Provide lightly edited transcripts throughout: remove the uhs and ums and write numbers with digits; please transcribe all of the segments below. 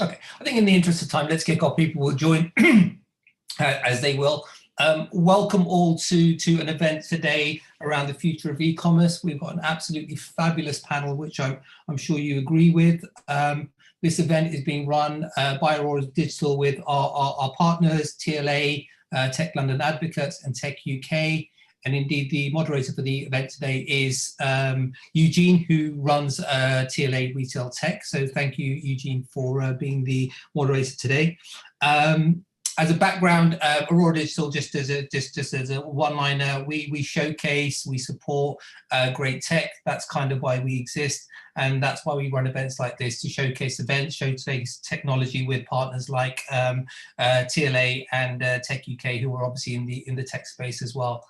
Okay, I think in the interest of time, let's kick off. People will join as they will. Welcome all to an event today around the future of e-commerce. We've got an absolutely fabulous panel, which I'm sure you agree with. This event is being run by Aurora Digital with our partners, TLA, Tech London Advocates and Tech UK. And indeed, the moderator for the event today is Eugene, who runs TLA Retail Tech. So thank you, Eugene, for being the moderator today. As a background, Aurora Digital, just as a one-liner, we showcase, we support great tech. That's kind of why we exist, and that's why we run events like this, to showcase events, showcase technology with partners like TLA and Tech UK, who are obviously in the tech space as well.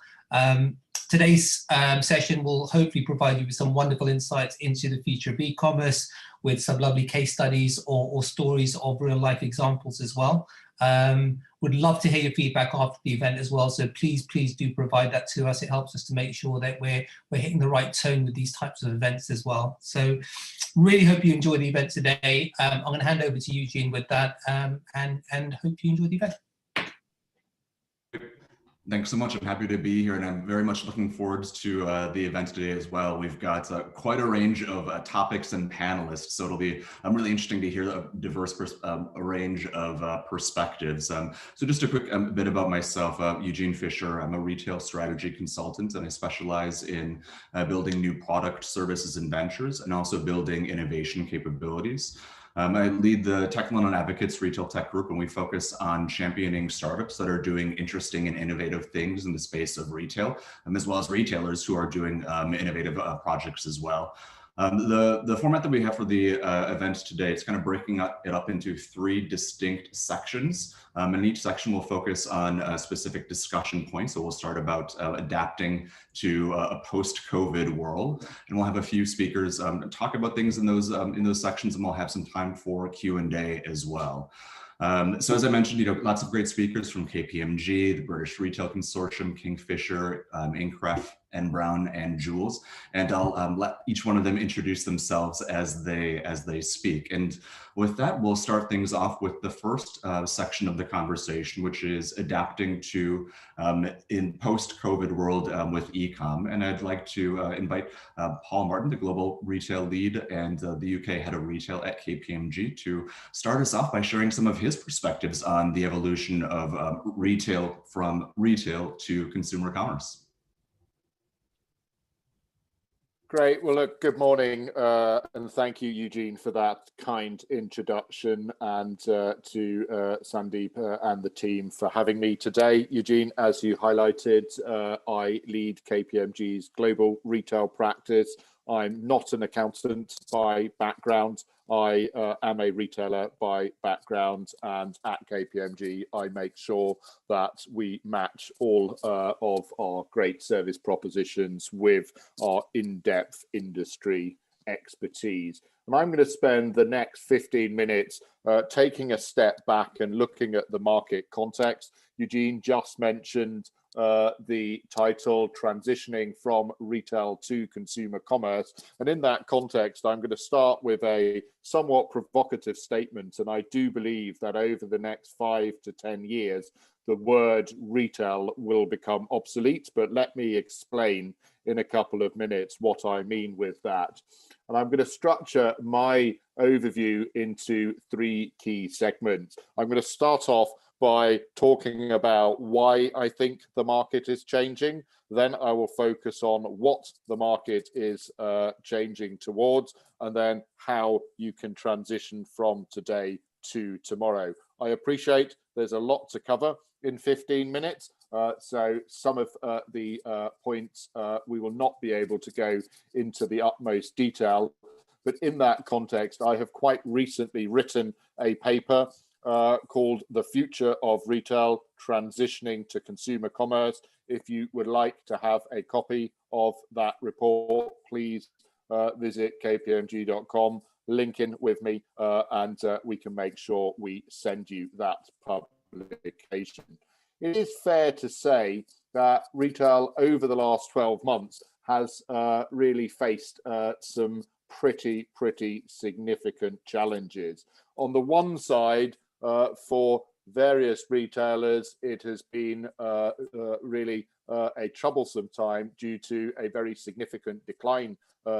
Today's session will hopefully provide you with some wonderful insights into the future of e-commerce, with some lovely case studies or stories of real life examples as well. Would love to hear your feedback after the event as well, so please do provide that to us. It helps us to make sure that we're hitting the right tone with these types of events as well. So really hope you enjoy the event today. I'm going to hand over to Eugene with that, and hope you enjoy the event. Thanks so much. I'm happy to be here, and I'm very much looking forward to the event today as well. We've got quite a range of topics and panelists, so it'll be really interesting to hear a diverse range of perspectives. So just a quick bit about myself. Eugene Fisher. I'm a retail strategy consultant, and I specialize in building new product, services, and ventures, and also building innovation capabilities. I lead the Tech London Advocates Retail Tech Group, and we focus on championing startups that are doing interesting and innovative things in the space of retail, as well as retailers who are doing innovative projects as well. The format that we have for the event today, it's kind of breaking it up into 3 distinct sections. And each section will focus on specific discussion points. So we'll start about adapting to a post-COVID world, and we'll have a few speakers talk about things in those sections, and we'll have some time for Q&A as well. So as I mentioned, lots of great speakers from KPMG, the British Retail Consortium, Kingfisher, Incref, N Brown, and Jules, and I'll let each one of them introduce themselves as they speak. And with that, we'll start things off with the first section of the conversation, which is adapting to in post-COVID world with e-com. And I'd like to invite Paul Martin, the global retail lead and the UK head of retail at KPMG, to start us off by sharing some of his perspectives on the evolution of retail, from retail to consumer commerce. Great. Well, look, good morning, and thank you, Eugene, for that kind introduction, and to Sandeep and the team for having me today. Eugene, as you highlighted, I lead KPMG's global retail practice. I'm not an accountant by background. I am a retailer by background, and at KPMG, I make sure that we match all of our great service propositions with our in-depth industry expertise. And I'm going to spend the next 15 minutes taking a step back and looking at the market context. Eugene just mentioned the title, Transitioning from Retail to Consumer Commerce. And in that context, I'm going to start with a somewhat provocative statement. And I do believe that over the next 5 to 10 years, the word retail will become obsolete. But let me explain in a couple of minutes what I mean with that. And I'm going to structure my overview into 3 key segments. I'm going to start off by talking about why I think the market is changing. Then I will focus on what the market is changing towards, and then how you can transition from today to tomorrow. I appreciate there's a lot to cover in 15 minutes, so some of the points we will not be able to go into the utmost detail. But in that context, I have quite recently written a paper called The Future of Retail, Transitioning to Consumer Commerce. If you would like to have a copy of that report, please visit kpmg.com, link in with me, and we can make sure we send you that publication. It is fair to say that retail over the last 12 months has really faced some pretty significant challenges. On the one side, for various retailers, it has been really a troublesome time due to a very significant decline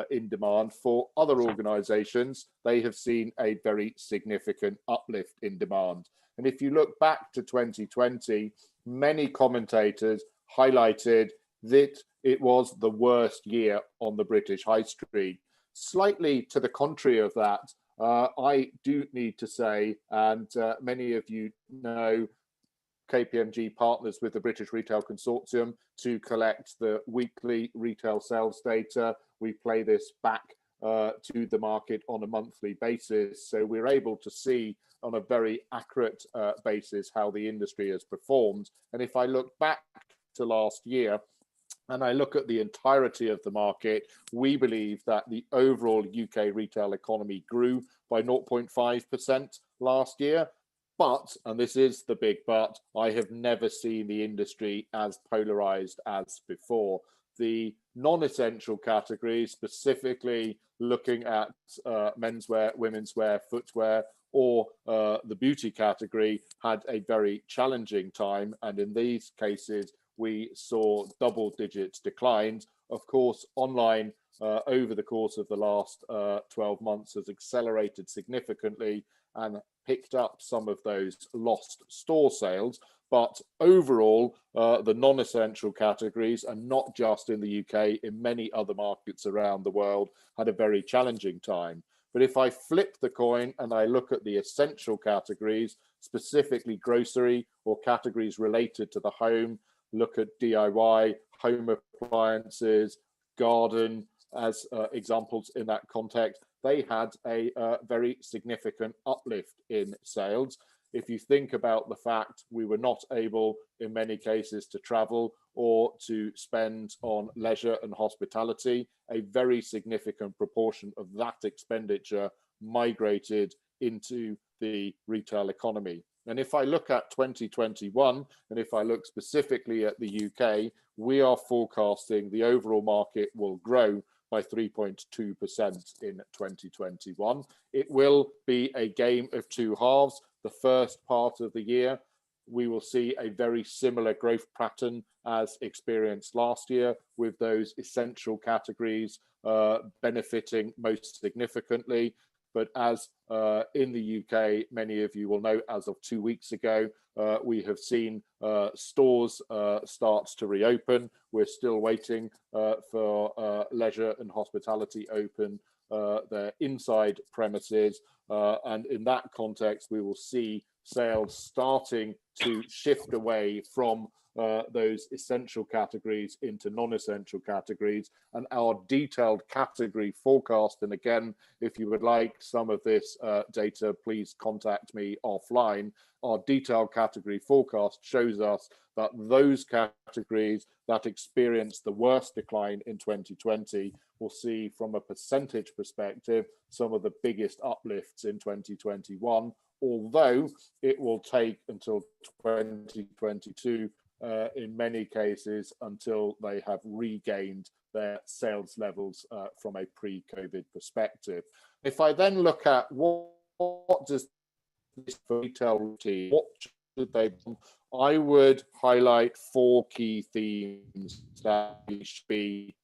in demand. For other organizations, they have seen a very significant uplift in demand. And if you look back to 2020, many commentators highlighted that it was the worst year on the British High Street. Slightly to the contrary of that, I do need to say, and many of you know, KPMG partners with the British Retail Consortium to collect the weekly retail sales data. We play this back to the market on a monthly basis, so we're able to see on a very accurate basis how the industry has performed. And if I look back to last year and I look at the entirety of the market, we believe that the overall UK retail economy grew by 0.5% last year. But, and this is the big but, I have never seen the industry as polarized as before. The non-essential categories, specifically looking at menswear, women's wear, footwear, or the beauty category, had a very challenging time. And in these cases, we saw double-digit declines. Of course, online over the course of the last 12 months has accelerated significantly and picked up some of those lost store sales. But overall, the non-essential categories, and not just in the UK, in many other markets around the world, had a very challenging time. But if I flip the coin and I look at the essential categories, specifically grocery or categories related to the home, look at DIY, home appliances, garden as examples in that context, they had a very significant uplift in sales. If you think about the fact we were not able in many cases to travel or to spend on leisure and hospitality, a very significant proportion of that expenditure migrated into the retail economy. And if I look at 2021, and if I look specifically at the UK, we are forecasting the overall market will grow by 3.2% in 2021. It will be a game of two halves. The first part of the year, we will see a very similar growth pattern as experienced last year, with those essential categories benefiting most significantly. But as in the UK, many of you will know, as of 2 weeks ago, we have seen stores start to reopen. We're still waiting for leisure and hospitality open their inside premises. And in that context, we will see sales starting to shift away from those essential categories into non-essential categories. And our detailed category forecast, and again, if you would like some of this data, please contact me offline. Our detailed category forecast shows us that those categories that experienced the worst decline in 2020 will see, from a percentage perspective, some of the biggest uplifts in 2021, although it will take until 2022 in many cases until they have regained their sales levels from a pre-COVID perspective. If I then look at what does this retail routine, what should they do? I would highlight 4 key themes that should be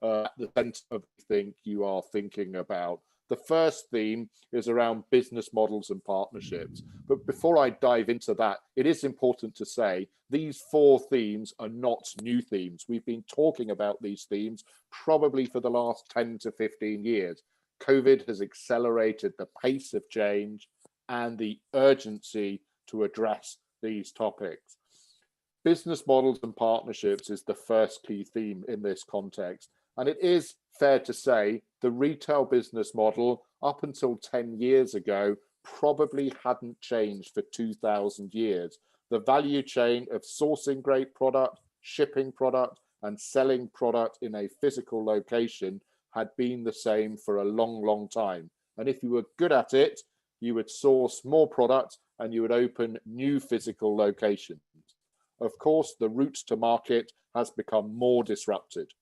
at the center of everything you are thinking about. The first theme is around business models and partnerships. But before I dive into that, it is important to say these 4 themes are not new themes. We've been talking about these themes probably for the last 10 to 15 years. COVID has accelerated the pace of change and the urgency to address these topics. Business models and partnerships is the first key theme in this context. And it is fair to say the retail business model up until 10 years ago probably hadn't changed for 2,000 years. The value chain of sourcing great product, shipping product, and selling product in a physical location had been the same for a long, long time. And if you were good at it, you would source more product and you would open new physical locations. Of course, the route to market has become more disrupted.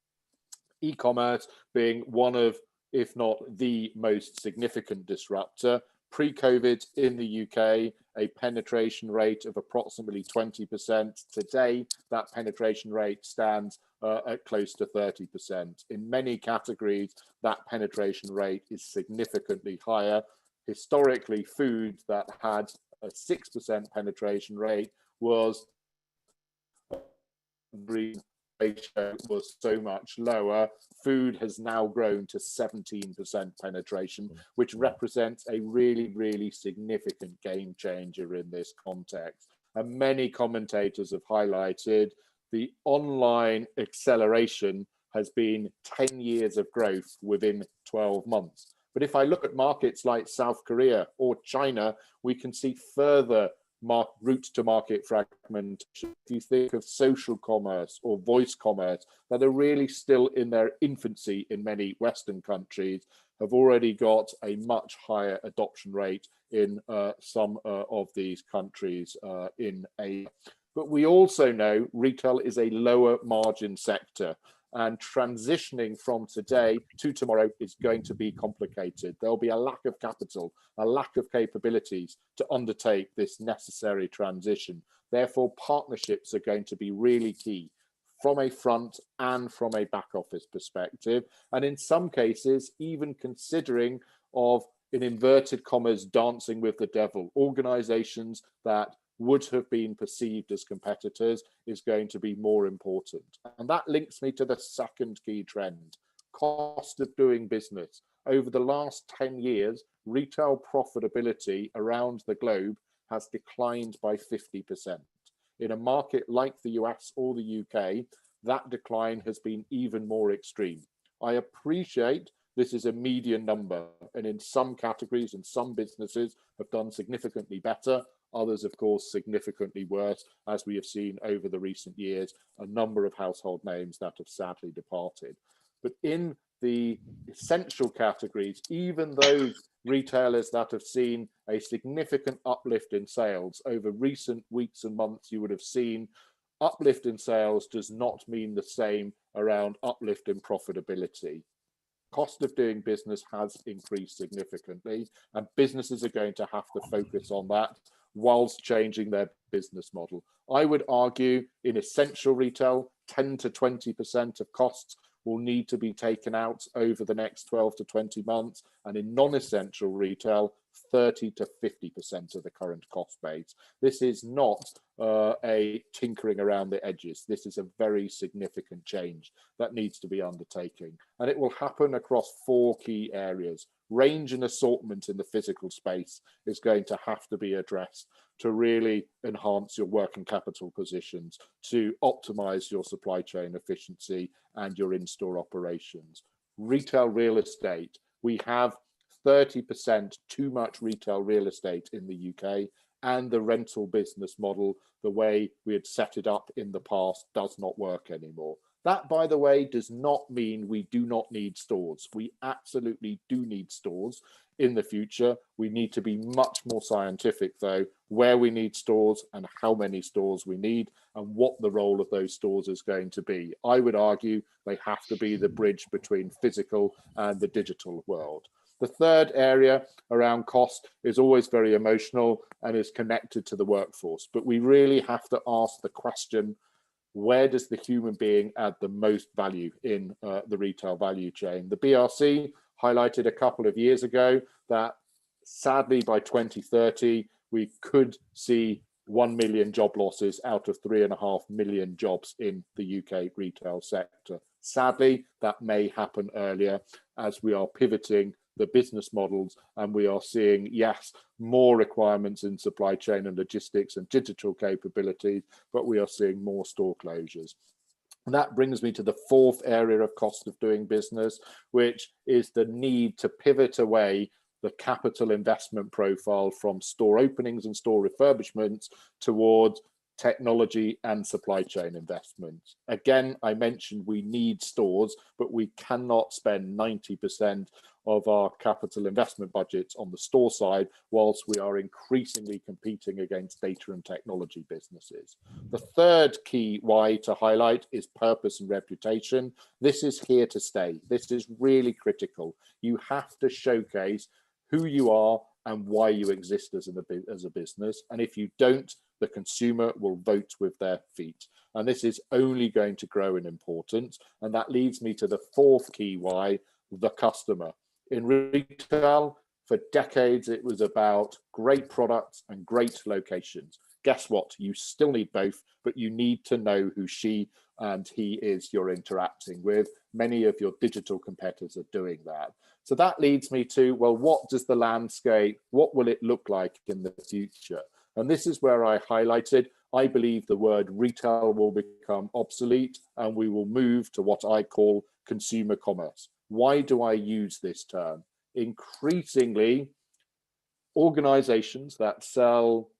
E-commerce being one of, if not the most significant disruptor. Pre-COVID in the UK, a penetration rate of approximately 20%. Today, that penetration rate stands at close to 30%. In many categories, that penetration rate is significantly higher. Historically, food that had a 6% penetration rate was ratio was so much lower. Food has now grown to 17% penetration, which represents a really, really significant game changer in this context. And many commentators have highlighted the online acceleration has been 10 years of growth within 12 months. But if I look at markets like South Korea or China, we can see further route to market fragmentation. If you think of social commerce or voice commerce that are really still in their infancy in many Western countries, have already got a much higher adoption rate in some of these countries in Asia. But we also know retail is a lower margin sector, and transitioning from today to tomorrow is going to be complicated. There'll be a lack of capital, a lack of capabilities to undertake this necessary transition. Therefore, partnerships are going to be really key from a front and from a back office perspective. And in some cases, even considering of, in inverted commas, dancing with the devil, organizations that would have been perceived as competitors is going to be more important. And that links me to the second key trend, cost of doing business. Over the last 10 years, retail profitability around the globe has declined by 50%. In a market like the US or the UK, that decline has been even more extreme. I appreciate this is a median number, and in some categories and some businesses have done significantly better. Others, of course, significantly worse, as we have seen over the recent years, a number of household names that have sadly departed. But in the essential categories, even those retailers that have seen a significant uplift in sales over recent weeks and months, you would have seen uplift in sales does not mean the same around uplift in profitability. Cost of doing business has increased significantly, and businesses are going to have to focus on that whilst changing their business model. I would argue in essential retail, 10 to 20% of costs will need to be taken out over the next 12 to 20 months. And in non-essential retail, 30 to 50% of the current cost base. This is not a tinkering around the edges. This is a very significant change that needs to be undertaken. And it will happen across 4 key areas. Range and assortment in the physical space is going to have to be addressed to really enhance your working capital positions, to optimize your supply chain efficiency and your in-store operations. Retail real estate, we have 30% too much retail real estate in the UK, and the rental business model, the way we had set it up in the past, does not work anymore. That, by the way, does not mean we do not need stores. We absolutely do need stores in the future. We need to be much more scientific, though, where we need stores and how many stores we need and what the role of those stores is going to be. I would argue they have to be the bridge between physical and the digital world. The third area around cost is always very emotional and is connected to the workforce. But we really have to ask the question, where does the human being add the most value in the retail value chain? The BRC highlighted a couple of years ago that sadly by 2030, we could see 1 million job losses out of 3.5 million jobs in the UK retail sector. Sadly, that may happen earlier as we are pivoting the business models, and we are seeing, yes, more requirements in supply chain and logistics and digital capabilities, but we are seeing more store closures. And that brings me to the fourth area of cost of doing business, which is the need to pivot away the capital investment profile from store openings and store refurbishments towards technology and supply chain investments. Again, I mentioned we need stores, but we cannot spend 90% of our capital investment budgets on the store side whilst we are increasingly competing against data and technology businesses. The third key why to highlight is purpose and reputation. This is here to stay. This is really critical. You have to showcase who you are and why you exist as a business. And if you don't, the consumer will vote with their feet. And this is only going to grow in importance. And that leads me to the fourth key why, the customer. In retail, for decades, it was about great products and great locations. Guess what? You still need both, but you need to know who she and he is you're interacting with. Many of your digital competitors are doing that. So that leads me to, well, what does the landscape, what will it look like in the future? And this is where I highlighted, I believe the word retail will become obsolete and we will move to what I call consumer commerce. Why do I use this term? Increasingly, organizations that sell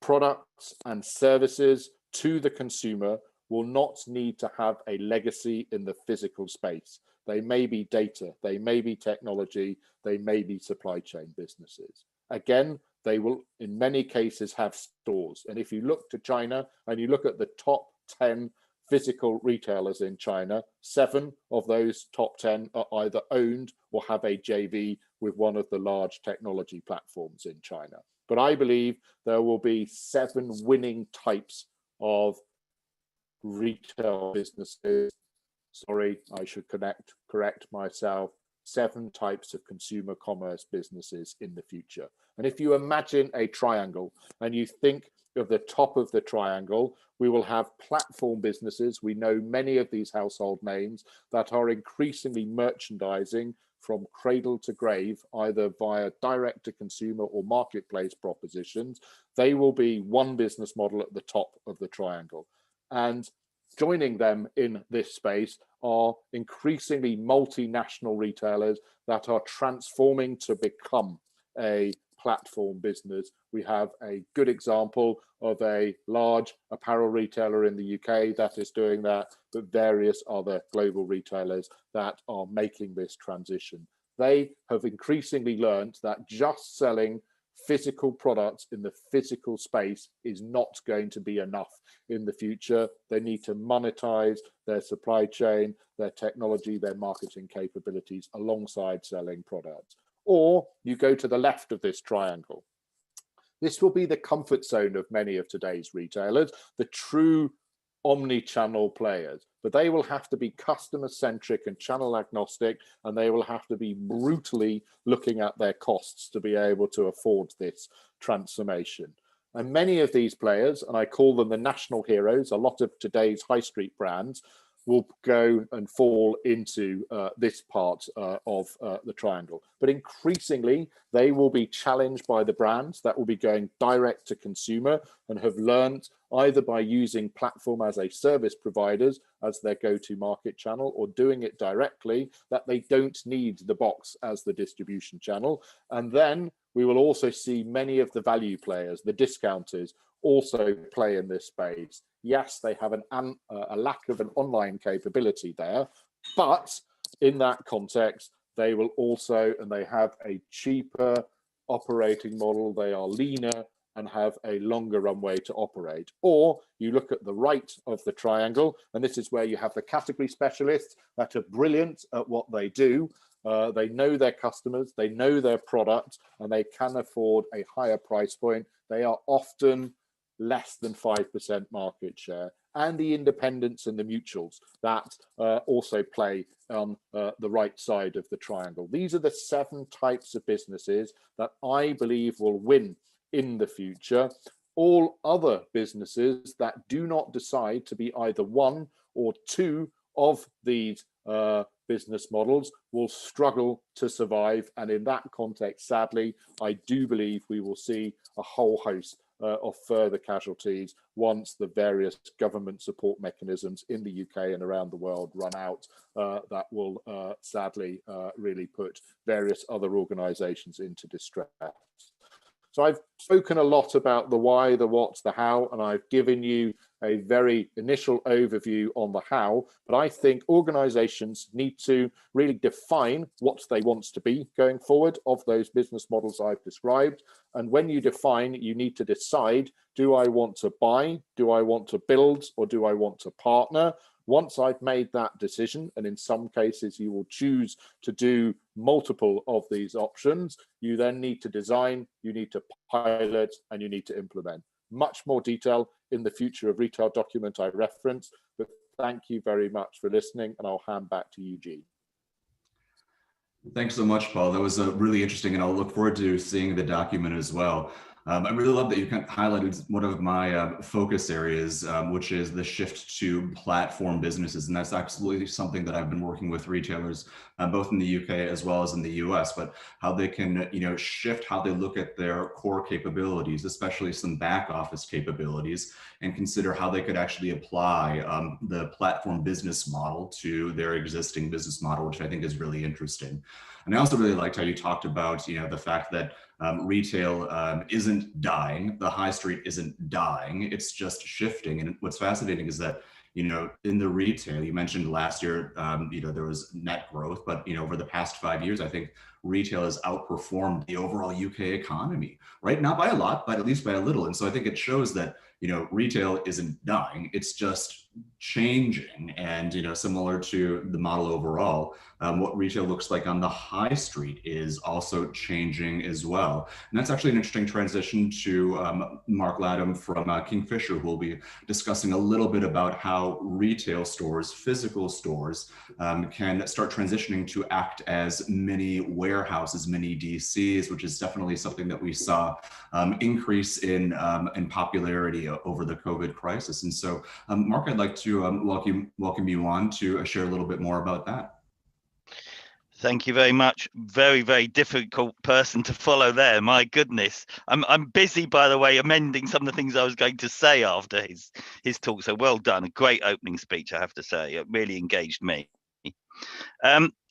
products and services to the consumer will not need to have a legacy in the physical space. They may be data, they may be technology, they may be supply chain businesses. Again, they will in many cases have stores. And if you look to China and you look at the top 10 physical retailers in China, 7 of those top 10 are either owned or have a JV with one of the large technology platforms in China. But I believe there will be 7 winning types of retail businesses. Sorry, I should correct myself. 7 types of consumer commerce businesses in the future. And if you imagine a triangle and you think of the top of the triangle, we will have platform businesses. We know many of these household names that are increasingly merchandising from cradle to grave, either via direct to consumer or marketplace propositions. They will be one business model at the top of the triangle. And joining them in this space are increasingly multinational retailers that are transforming to become a platform business. We have a good example of a large apparel retailer in the UK that is doing that, but various other global retailers that are making this transition. They have increasingly learned that just selling physical products in the physical space is not going to be enough in the future. They need to monetize their supply chain, their technology, their marketing capabilities alongside selling products. Or you go to the left of this triangle. This will be the comfort zone of many of today's retailers, the true omni-channel players, but they will have to be customer centric and channel agnostic, and they will have to be brutally looking at their costs to be able to afford this transformation. And many of these players, and I call them the national heroes, a lot of today's high street brands will go and fall into this part of the triangle. But increasingly, they will be challenged by the brands that will be going direct to consumer and have learned either by using platform as a service providers as their go-to market channel or doing it directly, that they don't need the box as the distribution channel. And then we will also see many of the value players, the discounters, also play in this space. Yes, they have a lack of an online capability there, but in that context, they will also, and they have a cheaper operating model, they are leaner and have a longer runway to operate. Or you look at the right of the triangle, and this is where you have the category specialists that are brilliant at what they do. They know their customers, they know their product, and they can afford a higher price point. They are often less than 5% market share, and the independents and the mutuals that also play on the right side of the triangle. These are the 7 types of businesses that I believe will win in the future. All other businesses that do not decide to be either 1 or 2 of these business models will struggle to survive. And in that context, sadly, I do believe we will see a whole host of further casualties once the various government support mechanisms in the UK and around the world run out, that will sadly really put various other organisations into distress. So I've spoken a lot about the why, the what, the how, and I've given you a very initial overview on the how, but I think organizations need to really define what they want to be going forward of those business models I've described. And when you define, you need to decide, do I want to buy, do I want to build, or do I want to partner? Once I've made that decision, and in some cases you will choose to do multiple of these options, you then need to design, you need to pilot, and you need to implement. Much more detail in the Future of Retail document I referenced, but thank you very much for listening, and I'll hand back to Eugene. Thanks so much, Paul. That was really interesting, and I'll look forward to seeing the document as well. I really love that you kind of highlighted one of my focus areas, which is the shift to platform businesses. And that's absolutely something that I've been working with retailers, both in the UK as well as in the US, but how they can, shift how they look at their core capabilities, especially some back office capabilities, and consider how they could actually apply the platform business model to their existing business model, which I think is really interesting. And I also really liked how you talked about, the fact that retail isn't dying. The high street isn't dying. It's just shifting. And what's fascinating is that, in the retail, you mentioned last year, there was net growth, but, over the past 5 years, I think retail has outperformed the overall UK economy, right? Not by a lot, but at least by a little. And so I think it shows that, retail isn't dying. It's just changing. And, similar to the model overall, what retail looks like on the high street is also changing as well. And that's actually an interesting transition to Mark Latham from Kingfisher, who will be discussing a little bit about how retail stores, physical stores, can start transitioning to act as mini warehouses, mini DCs, which is definitely something that we saw increase in popularity over the COVID crisis. And so, Mark, I'd like to welcome you on to share a little bit more about that. Thank you very much. Very, very difficult person to follow there. My goodness. I'm busy, by the way, amending some of the things I was going to say after his talk. So well done. A great opening speech, I have to say. It really engaged me.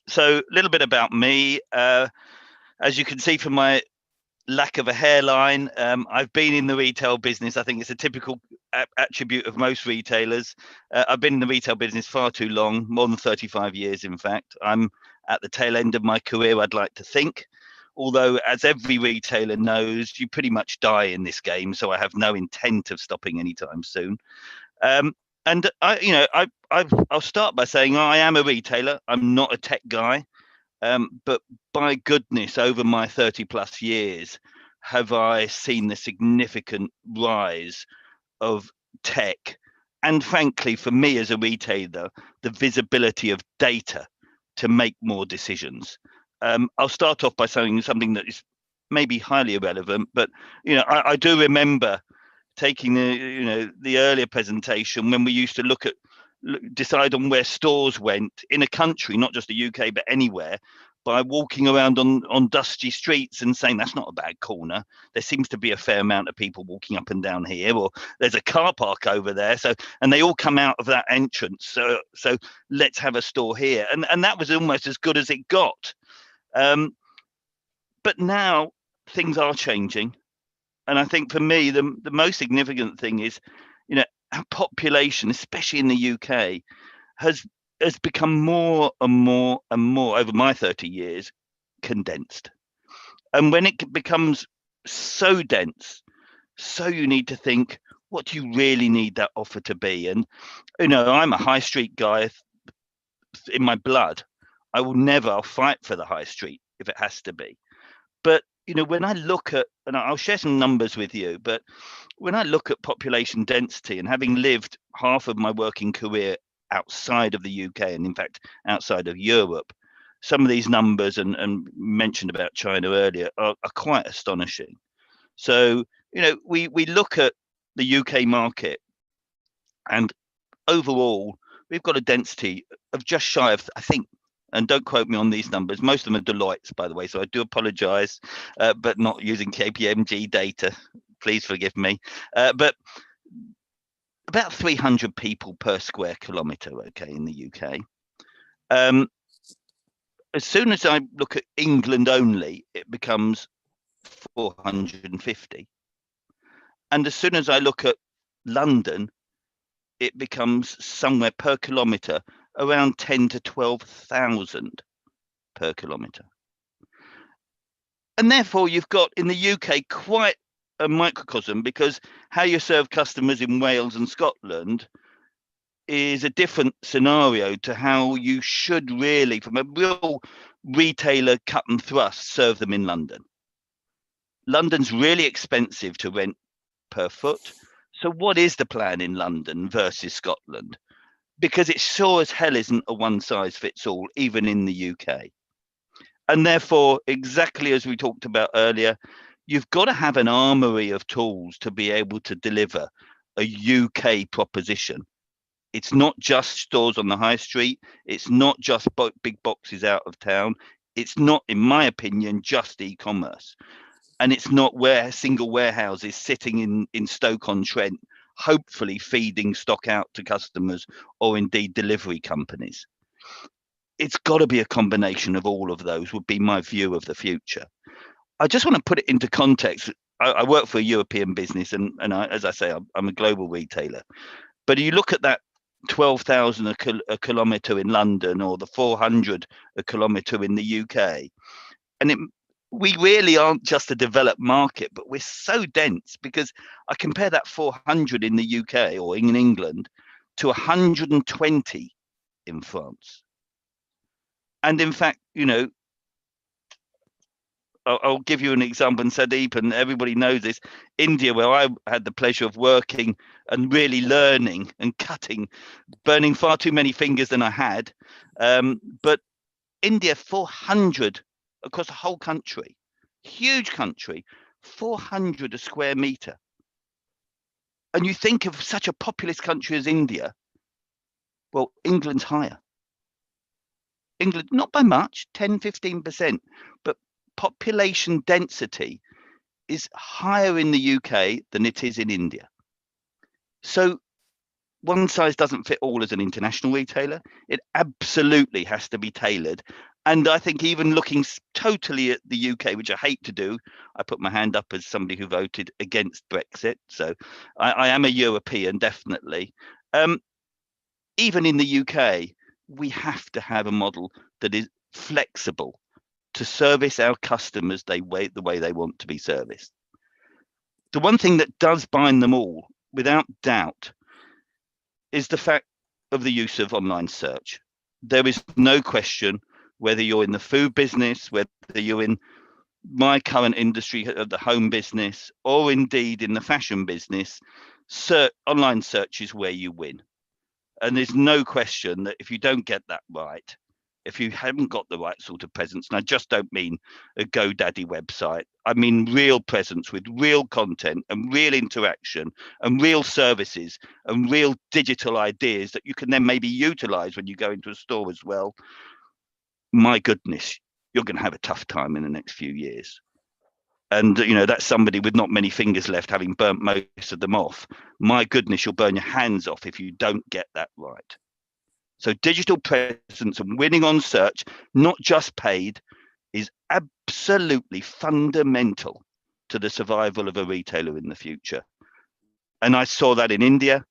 So a little bit about me. As you can see from my lack of a hairline, I've been in the retail business. I think it's a typical attribute of most retailers. I've been in the retail business far too long, more than 35 years, in fact. I'm at the tail end of my career, I'd like to think. Although, as every retailer knows, you pretty much die in this game. So I have no intent of stopping anytime soon. And I'll start by saying I am a retailer. I'm not a tech guy. But by goodness, over my 30 plus years, have I seen the significant rise of tech. And frankly, for me as a retailer, the visibility of data to make more decisions. I'll start off by saying something that is maybe highly irrelevant, but I do remember taking the earlier presentation when we used to decide on where stores went in a country, not just the UK, but anywhere, by walking around on dusty streets and saying, that's not a bad corner. There seems to be a fair amount of people walking up and down here, or there's a car park over there. And they all come out of that entrance. So let's have a store here. And that was almost as good as it got. But now things are changing. And I think for me, the most significant thing is, our population, especially in the UK, has become more and more and more over my 30 years condensed. And when it becomes so dense, so you need to think, what do you really need that offer to be? And, I'm a high street guy in my blood. I will never fight for the high street if it has to be. But, when I look at, and I'll share some numbers with you, but when I look at population density, and having lived half of my working career outside of the UK, and in fact, outside of Europe, some of these numbers, and mentioned about China earlier, are quite astonishing. So, we look at the UK market, and overall, we've got a density of just shy of, I think, and don't quote me on these numbers, most of them are Deloitte's, by the way, so I do apologize, but not using KPMG data. Please forgive me. But about 300 people per square kilometre, okay, in the UK. As soon as I look at England only, it becomes 450. And as soon as I look at London, it becomes somewhere per kilometre around 10 to 12,000 per kilometre. And therefore, you've got in the UK quite a microcosm, because how you serve customers in Wales and Scotland is a different scenario to how you should really, from a real retailer cut and thrust, serve them in London. London's really expensive to rent per foot. So what is the plan in London versus Scotland? Because it sure as hell isn't a one size fits all, even in the UK. And therefore, exactly as we talked about earlier, you've got to have an armory of tools to be able to deliver a UK proposition. It's not just stores on the high street. It's not just big boxes out of town. It's not, in my opinion, just e-commerce. And it's not where single warehouses sitting in Stoke-on-Trent, hopefully feeding stock out to customers or indeed delivery companies. It's got to be a combination of all of those, would be my view of the future. I just want to put it into context. I work for a European business, and as I say, I'm a global retailer. But you look at that 12,000 a kilometre in London, or the 400 a kilometre in the UK, and we really aren't just a developed market, but we're so dense, because I compare that 400 in the UK or in England to 120 in France. And in fact, you know, I'll give you an example, and Sandeep, and everybody knows this, India, where I had the pleasure of working and really learning and cutting, burning far too many fingers than I had. But India, 400 across the whole country, huge country, 400 a square metre. And you think of such a populous country as India, well, England's higher. England, not by much, 10, 15%, but population density is higher in the UK than it is in India. So one size doesn't fit all as an international retailer. It absolutely has to be tailored. And I think even looking totally at the UK, which I hate to do, I put my hand up as somebody who voted against Brexit. So I am a European, definitely. Even in the UK, we have to have a model that is flexible to service our customers the way they want to be serviced. The one thing that does bind them all, without doubt, is the fact of the use of online search. There is no question, whether you're in the food business, whether you're in my current industry of the home business, or indeed in the fashion business, online search is where you win. And there's no question that if you don't get that right, if you haven't got the right sort of presence, and I just don't mean a GoDaddy website, I mean real presence with real content and real interaction and real services and real digital ideas that you can then maybe utilize when you go into a store as well, my goodness, you're going to have a tough time in the next few years. And, you know, that's somebody with not many fingers left, having burnt most of them off. My goodness, you'll burn your hands off if you don't get that right. So digital presence and winning on search, not just paid, is absolutely fundamental to the survival of a retailer in the future. And I saw that in India.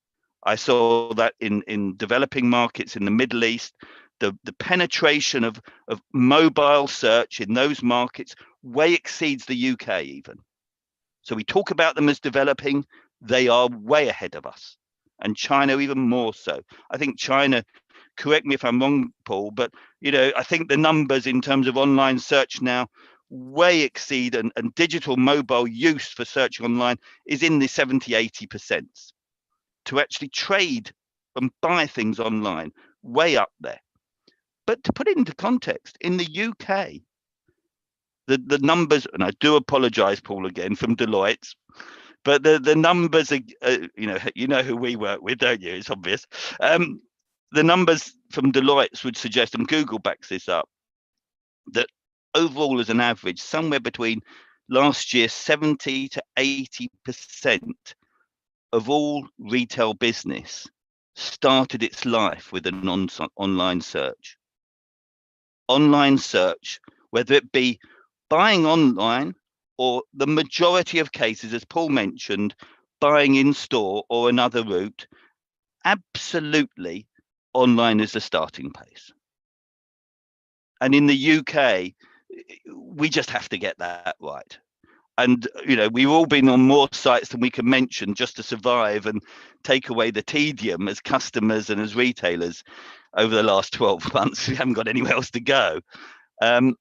I saw that in developing markets in the Middle East. The penetration of mobile search in those markets way exceeds the UK even. So we talk about them as developing, they are way ahead of us. And China even more so. I think China, correct me if I'm wrong, Paul, but you know, I think the numbers in terms of online search now way exceed, and digital mobile use for searching online is in the 70-80%. To actually trade and buy things online, way up there. But to put it into context, in the UK, the numbers, and I do apologise, Paul, again from Deloitte, but the numbers are, you know who we work with, don't you? It's obvious. The numbers from Deloitte would suggest, and Google backs this up, that overall as an average, somewhere between last year, 70 to 80% of all retail business started its life with an online search. Online search, whether it be buying online or the majority of cases, as Paul mentioned, buying in store or another route, absolutely online is the starting place. And in the UK, we just have to get that right. And, you know, we've all been on more sites than we can mention just to survive and take away the tedium as customers and as retailers over the last 12 months. We haven't got anywhere else to go. And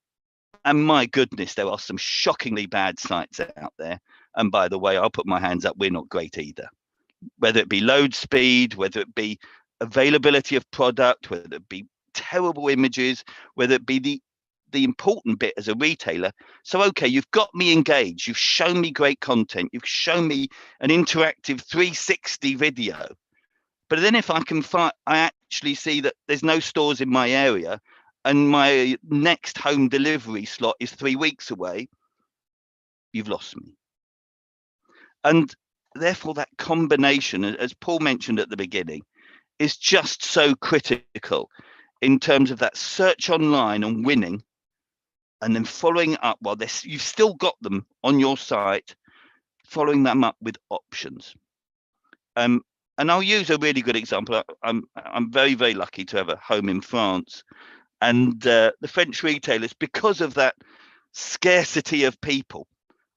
my goodness, there are some shockingly bad sites out there. And by the way, I'll put my hands up, we're not great either. Whether it be load speed, whether it be availability of product, whether it be terrible images, whether it be the important bit as a retailer. So, okay, you've got me engaged, you've shown me great content, you've shown me an interactive 360 video. But then if I actually see that there's no stores in my area and my next home delivery slot is 3 weeks away, you've lost me. And therefore, that combination, as Paul mentioned at the beginning, is just so critical in terms of that search online and winning, and then following up while you've still got them on your site, following them up with options. And I'll use a really good example. I'm very, very lucky to have a home in France, and the French retailers, because of that scarcity of people,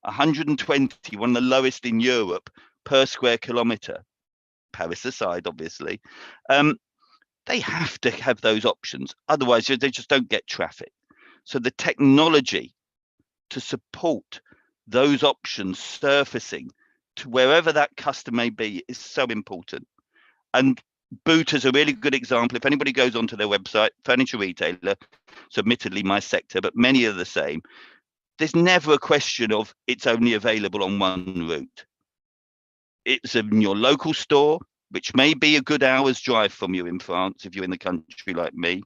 120, one of the lowest in Europe per square kilometre, Paris aside, obviously, they have to have those options. Otherwise, they just don't get traffic. So the technology to support those options surfacing to wherever that customer may be is so important. And Boot is a really good example. If anybody goes onto their website, furniture retailer, so admittedly my sector, but many are the same, there's never a question of it's only available on one route. It's in your local store, which may be a good hour's drive from you in France, if you're in the country like me.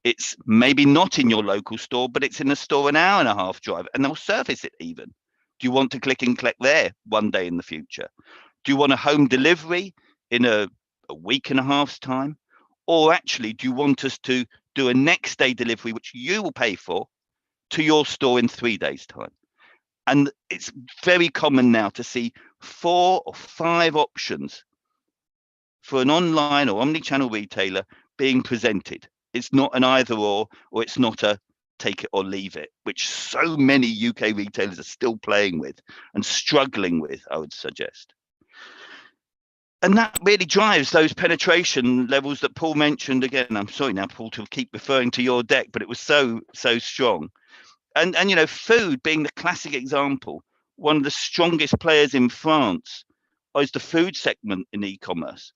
It's maybe not in your local store, but it's in a store an hour and a half drive, and they'll service it even. Do you want to click and collect there one day in the future? Do you want a home delivery in a week and a half's time? Or actually, do you want us to do a next day delivery, which you will pay for, to your store in 3 days' time? And it's very common now to see 4 or 5 options for an online or omni-channel retailer being presented. It's not an either or it's not a take it or leave it, which so many UK retailers are still playing with and struggling with, I would suggest. And that really drives those penetration levels that Paul mentioned. Again, I'm sorry now, Paul, to keep referring to your deck, but it was so strong. And you know, food being the classic example, one of the strongest players in France is the food segment in e-commerce.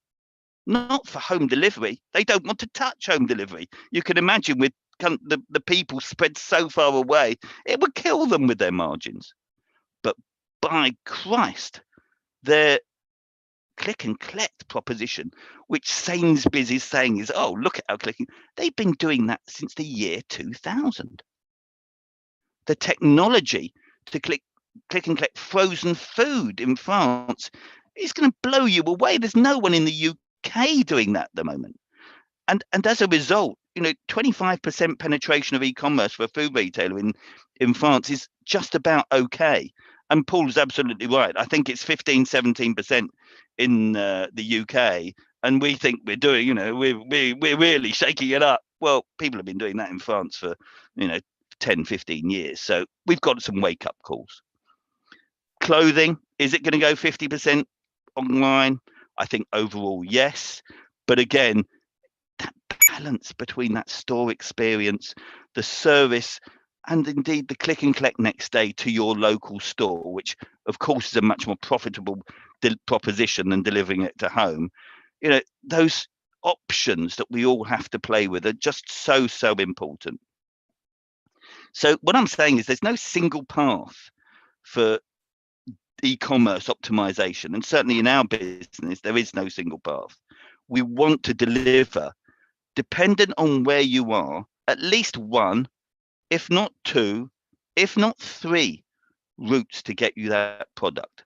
Not for home delivery. They don't want to touch home delivery. You can imagine with the people spread so far away, it would kill them with their margins. But by Christ, their click and collect proposition, which Sainsbury's is saying is, oh, look at our clicking. They've been doing that since the year 2000. The technology to click and collect frozen food in France is going to blow you away. There's no one in the UK doing that at the moment. And as a result, you know, 25% penetration of e-commerce for a food retailer in France is just about okay. And Paul's absolutely right. I think it's 15-17% in the UK, and we think we're doing, you know, we're really shaking it up. Well, people have been doing that in France for, you know, 10-15 years. So we've got some wake up calls. Clothing, is it going to go 50% online? I think overall, yes. But again, that balance between that store experience, the service, and indeed the click and collect next day to your local store, which of course is a much more profitable proposition than delivering it to home. You know, those options that we all have to play with are just so important. So what I'm saying is there's no single path for e-commerce optimization, and certainly in our business there is no single path. We want to deliver, dependent on where you are, at least one, if not two, if not three routes to get you that product.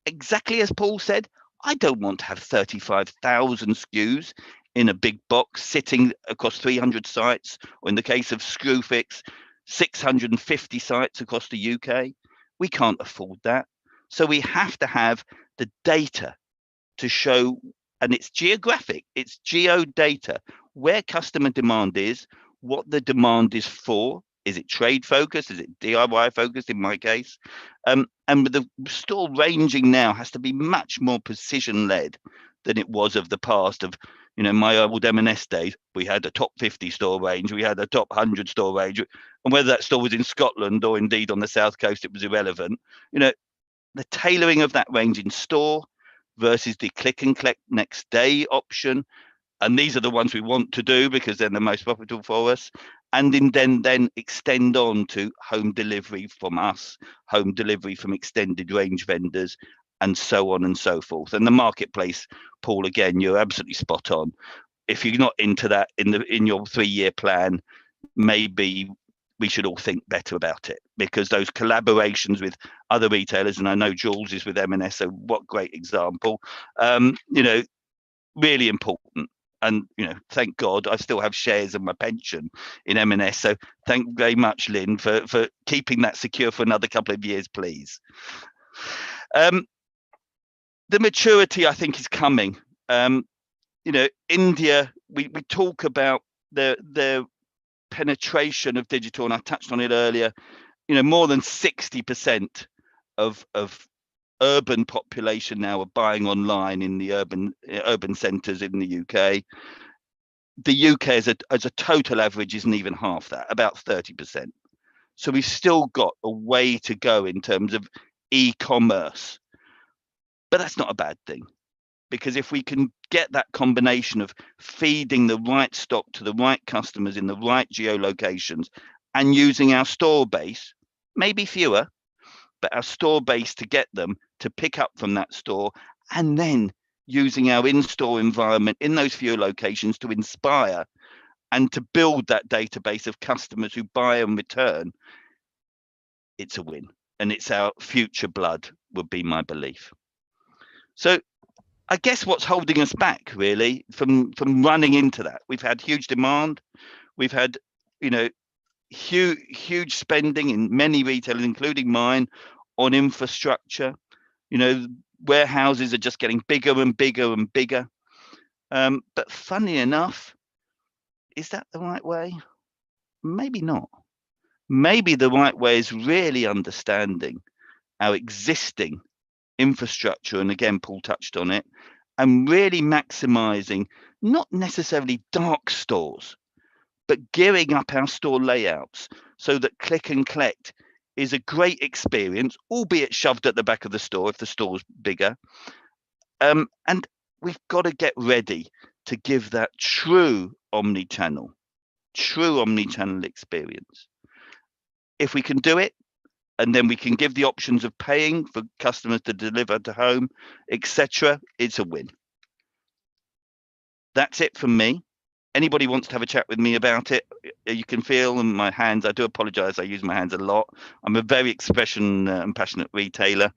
Exactly as Paul said, I don't want to have 35,000 SKUs in a big box sitting across 300 sites, or in the case of Screwfix, 650 sites across the UK. We can't afford that. So we have to have the data to show, and it's geographic, it's geo data, where customer demand is, what the demand is for. Is it trade focused? Is it DIY focused in my case? And the store ranging now has to be much more precision led than it was of the past. Of, you know, my old M&S days, we had a top 50 store range, we had a top 100 store range, and whether that store was in Scotland or indeed on the south coast, it was irrelevant. You know, the tailoring of that range in store versus the click and collect next day option, and these are the ones we want to do because they're the most profitable for us, and then extend on to home delivery from us, home delivery from extended range vendors, and so on and so forth. And the marketplace, Paul, again, you're absolutely spot on. If you're not into that in your 3-year plan, maybe we should all think better about it, because those collaborations with other retailers, and I know Jules is with M&S, so what great example, you know, really important. And, you know, thank God I still have shares of my pension in M&S. So thank you very much, Lynn, for keeping that secure for another couple of years, please. The maturity, I think, is coming. You know, India, we talk about their penetration of digital, and I touched on it earlier. You know, more than 60% of urban population now are buying online in the urban centres in the UK. The UK as a total average isn't even half that, about 30%. So we've still got a way to go in terms of e-commerce, but that's not a bad thing, because if we can get that combination of feeding the right stock to the right customers in the right geolocations and using our store base, maybe fewer, but our store base to get them to pick up from that store, and then using our in-store environment in those fewer locations to inspire and to build that database of customers who buy and return, it's a win. And it's our future blood, would be my belief. So I guess what's holding us back really from running into that, we've had huge demand, we've had, you know, huge spending in many retailers, including mine, on infrastructure. You know, warehouses are just getting bigger and bigger and bigger. But funny enough, is that the right way? Maybe not. Maybe the right way is really understanding our existing infrastructure, and again, Paul touched on it, and really maximizing not necessarily dark stores, but gearing up our store layouts so that click and collect is a great experience, albeit shoved at the back of the store if the store's bigger. And we've got to get ready to give that true omni-channel experience. If we can do it, and then we can give the options of paying for customers to deliver to home, etc., it's a win. That's it from me. Anybody wants to have a chat with me about it, you can feel in my hands. I do apologize, I use my hands a lot. I'm a very expression and passionate retailer.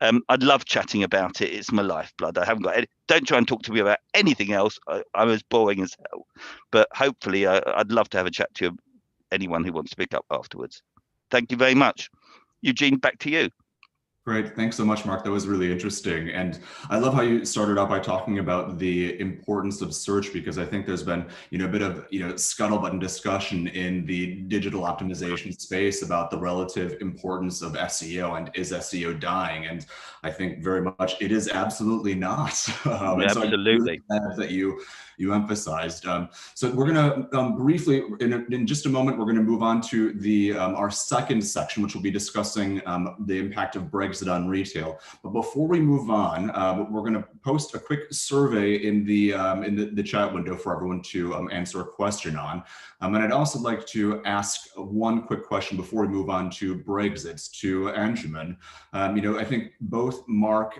I'd love chatting about it. It's my lifeblood. I haven't got any, don't try and talk to me about anything else. I'm as boring as hell. But hopefully I'd love to have a chat to anyone who wants to pick up afterwards. Thank you very much. Eugene, back to you. Great. Thanks so much, Mark. That was really interesting. And I love how you started out by talking about the importance of search, because I think there's been, you know, a bit of, you know, scuttlebutt and discussion in the digital optimization space about the relative importance of SEO, and is SEO dying? And I think very much it is absolutely not. Absolutely. So I'm really glad that you emphasized. So we're going to briefly, in just a moment, we're going to move on to the our second section, which will be discussing the impact of Brexit on retail. But before we move on, we're going to post a quick survey in the chat window for everyone to answer a question on. And I'd also like to ask one quick question before we move on to Brexit to Anjuman. You know, I think both Mark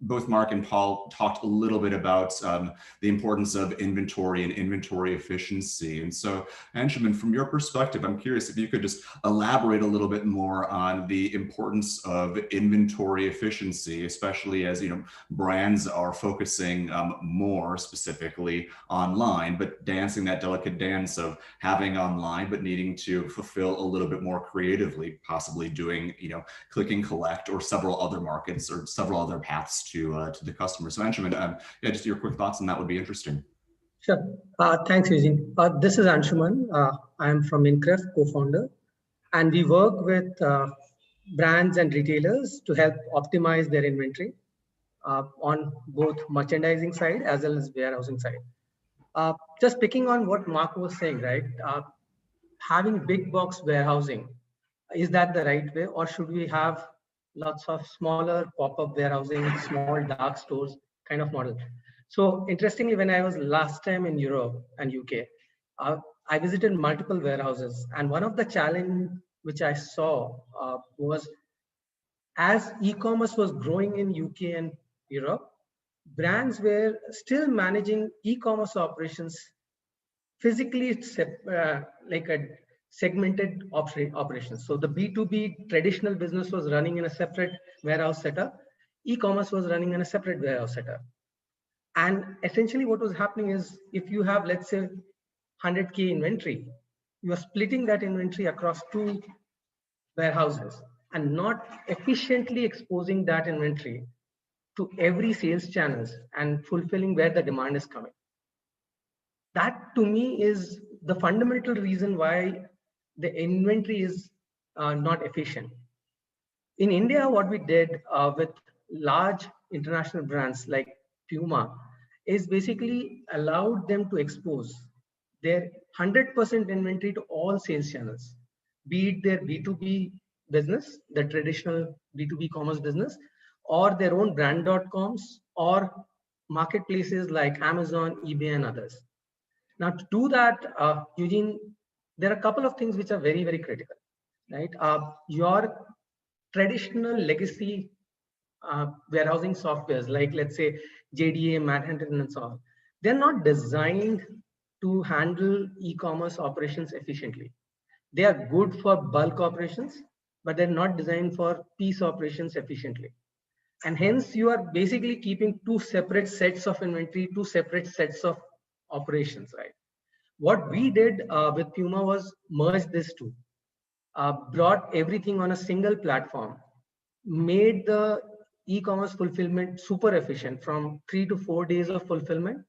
both Mark and Paul talked a little bit about the importance of inventory and inventory efficiency. And so, Anshuman, from your perspective, I'm curious if you could just elaborate a little bit more on the importance of inventory efficiency, especially as brands are focusing more specifically online, but dancing that delicate dance of having online, but needing to fulfill a little bit more creatively, possibly doing click and collect or several other markets or several other paths to the customer. So Anshuman, yeah, just your quick thoughts on that would be interesting. Sure. Thanks, Eugene. This is Anshuman. I am from Incref, co-founder, and we work with brands and retailers to help optimize their inventory on both merchandising side as well as warehousing side. Just picking on what Mark was saying, right? Having big box warehousing, is that the right way, or should we have lots of smaller pop-up warehousing, small dark stores kind of model? So interestingly, when I was last time in Europe and UK, I visited multiple warehouses, and one of the challenge which I saw was as e-commerce was growing in UK and Europe, brands were still managing e-commerce operations physically, like a segmented operations. So the B2B traditional business was running in a separate warehouse setup. E-commerce was running in a separate warehouse setup. And essentially what was happening is if you have, let's say, 100K inventory, you are splitting that inventory across 2 warehouses and not efficiently exposing that inventory to every sales channels and fulfilling where the demand is coming. That to me is the fundamental reason why the inventory is not efficient. In India, what we did with large international brands like Puma is basically allowed them to expose their 100% inventory to all sales channels, be it their B2B business, the traditional B2B commerce business, or their own brand.coms or marketplaces like Amazon, eBay, and others. Now, to do that, Eugene, there are a couple of things which are very, very critical, right? Your traditional legacy warehousing softwares, like let's say JDA, Manhattan, and so on, they're not designed to handle e-commerce operations efficiently. They are good for bulk operations, but they're not designed for piece operations efficiently. And hence you are basically keeping 2 separate sets of inventory, 2 separate sets of operations, right? What we did with Puma was merge these 2, brought everything on a single platform, made the e-commerce fulfillment super efficient from 3 to 4 days of fulfillment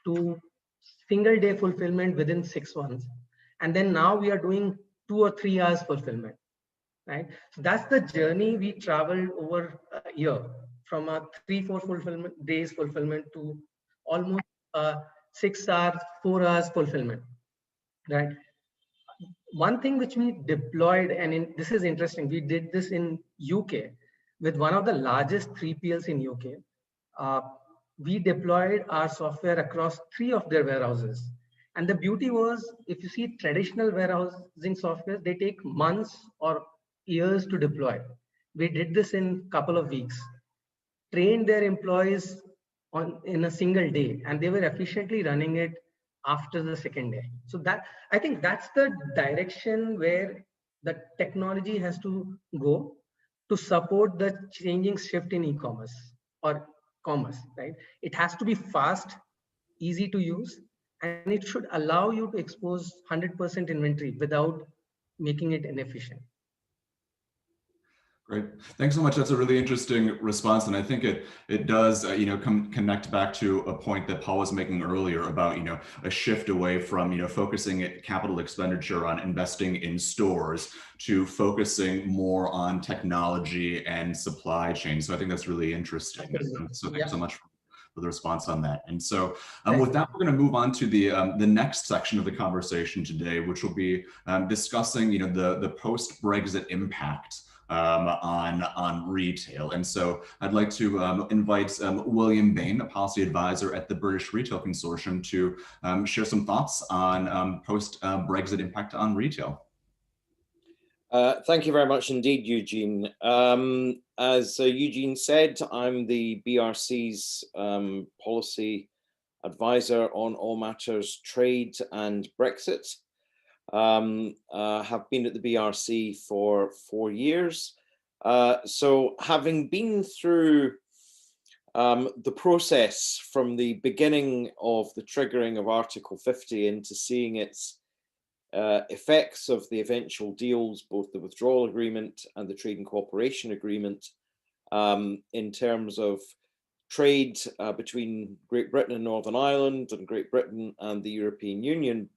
to single day fulfillment within 6 months. And then now we are doing 2 or 3 hours fulfillment, right? So that's the journey we traveled over a year, from a 3-4 days fulfillment to almost 6 hours, 4 hours fulfillment, right? One thing which we deployed, and this is interesting, we did this in UK with one of the largest 3PLs in UK. We deployed our software across 3 of their warehouses. And the beauty was, if you see traditional warehousing software, they take months or years to deploy. We did this in a couple of weeks, trained their employees in a single day, and they were efficiently running it after the second day. So that, I think that's the direction where the technology has to go to support the changing shift in e-commerce or commerce, right? It has to be fast, easy to use, and it should allow you to expose 100% inventory without making it inefficient. Great. Thanks so much. That's a really interesting response. And I think it does, connect back to a point that Paul was making earlier about, a shift away from, focusing capital expenditure on investing in stores to focusing more on technology and supply chain. So I think that's really interesting. So thanks so much for the response on that. And so with that, we're going to move on to the next section of the conversation today, which will be discussing, the post-Brexit impact on retail. And so I'd like to invite William Bain, a policy advisor at the British Retail Consortium, to share some thoughts on post-Brexit impact on retail. Thank you very much indeed, Eugene. As Eugene said, I'm the BRC's policy advisor on all matters trade and Brexit. Have been at the BRC for 4 years. So having been through the process from the beginning of the triggering of Article 50 into seeing its effects of the eventual deals, both the withdrawal agreement and the trade and cooperation agreement, in terms of trade between Great Britain and Northern Ireland and Great Britain and the European Union,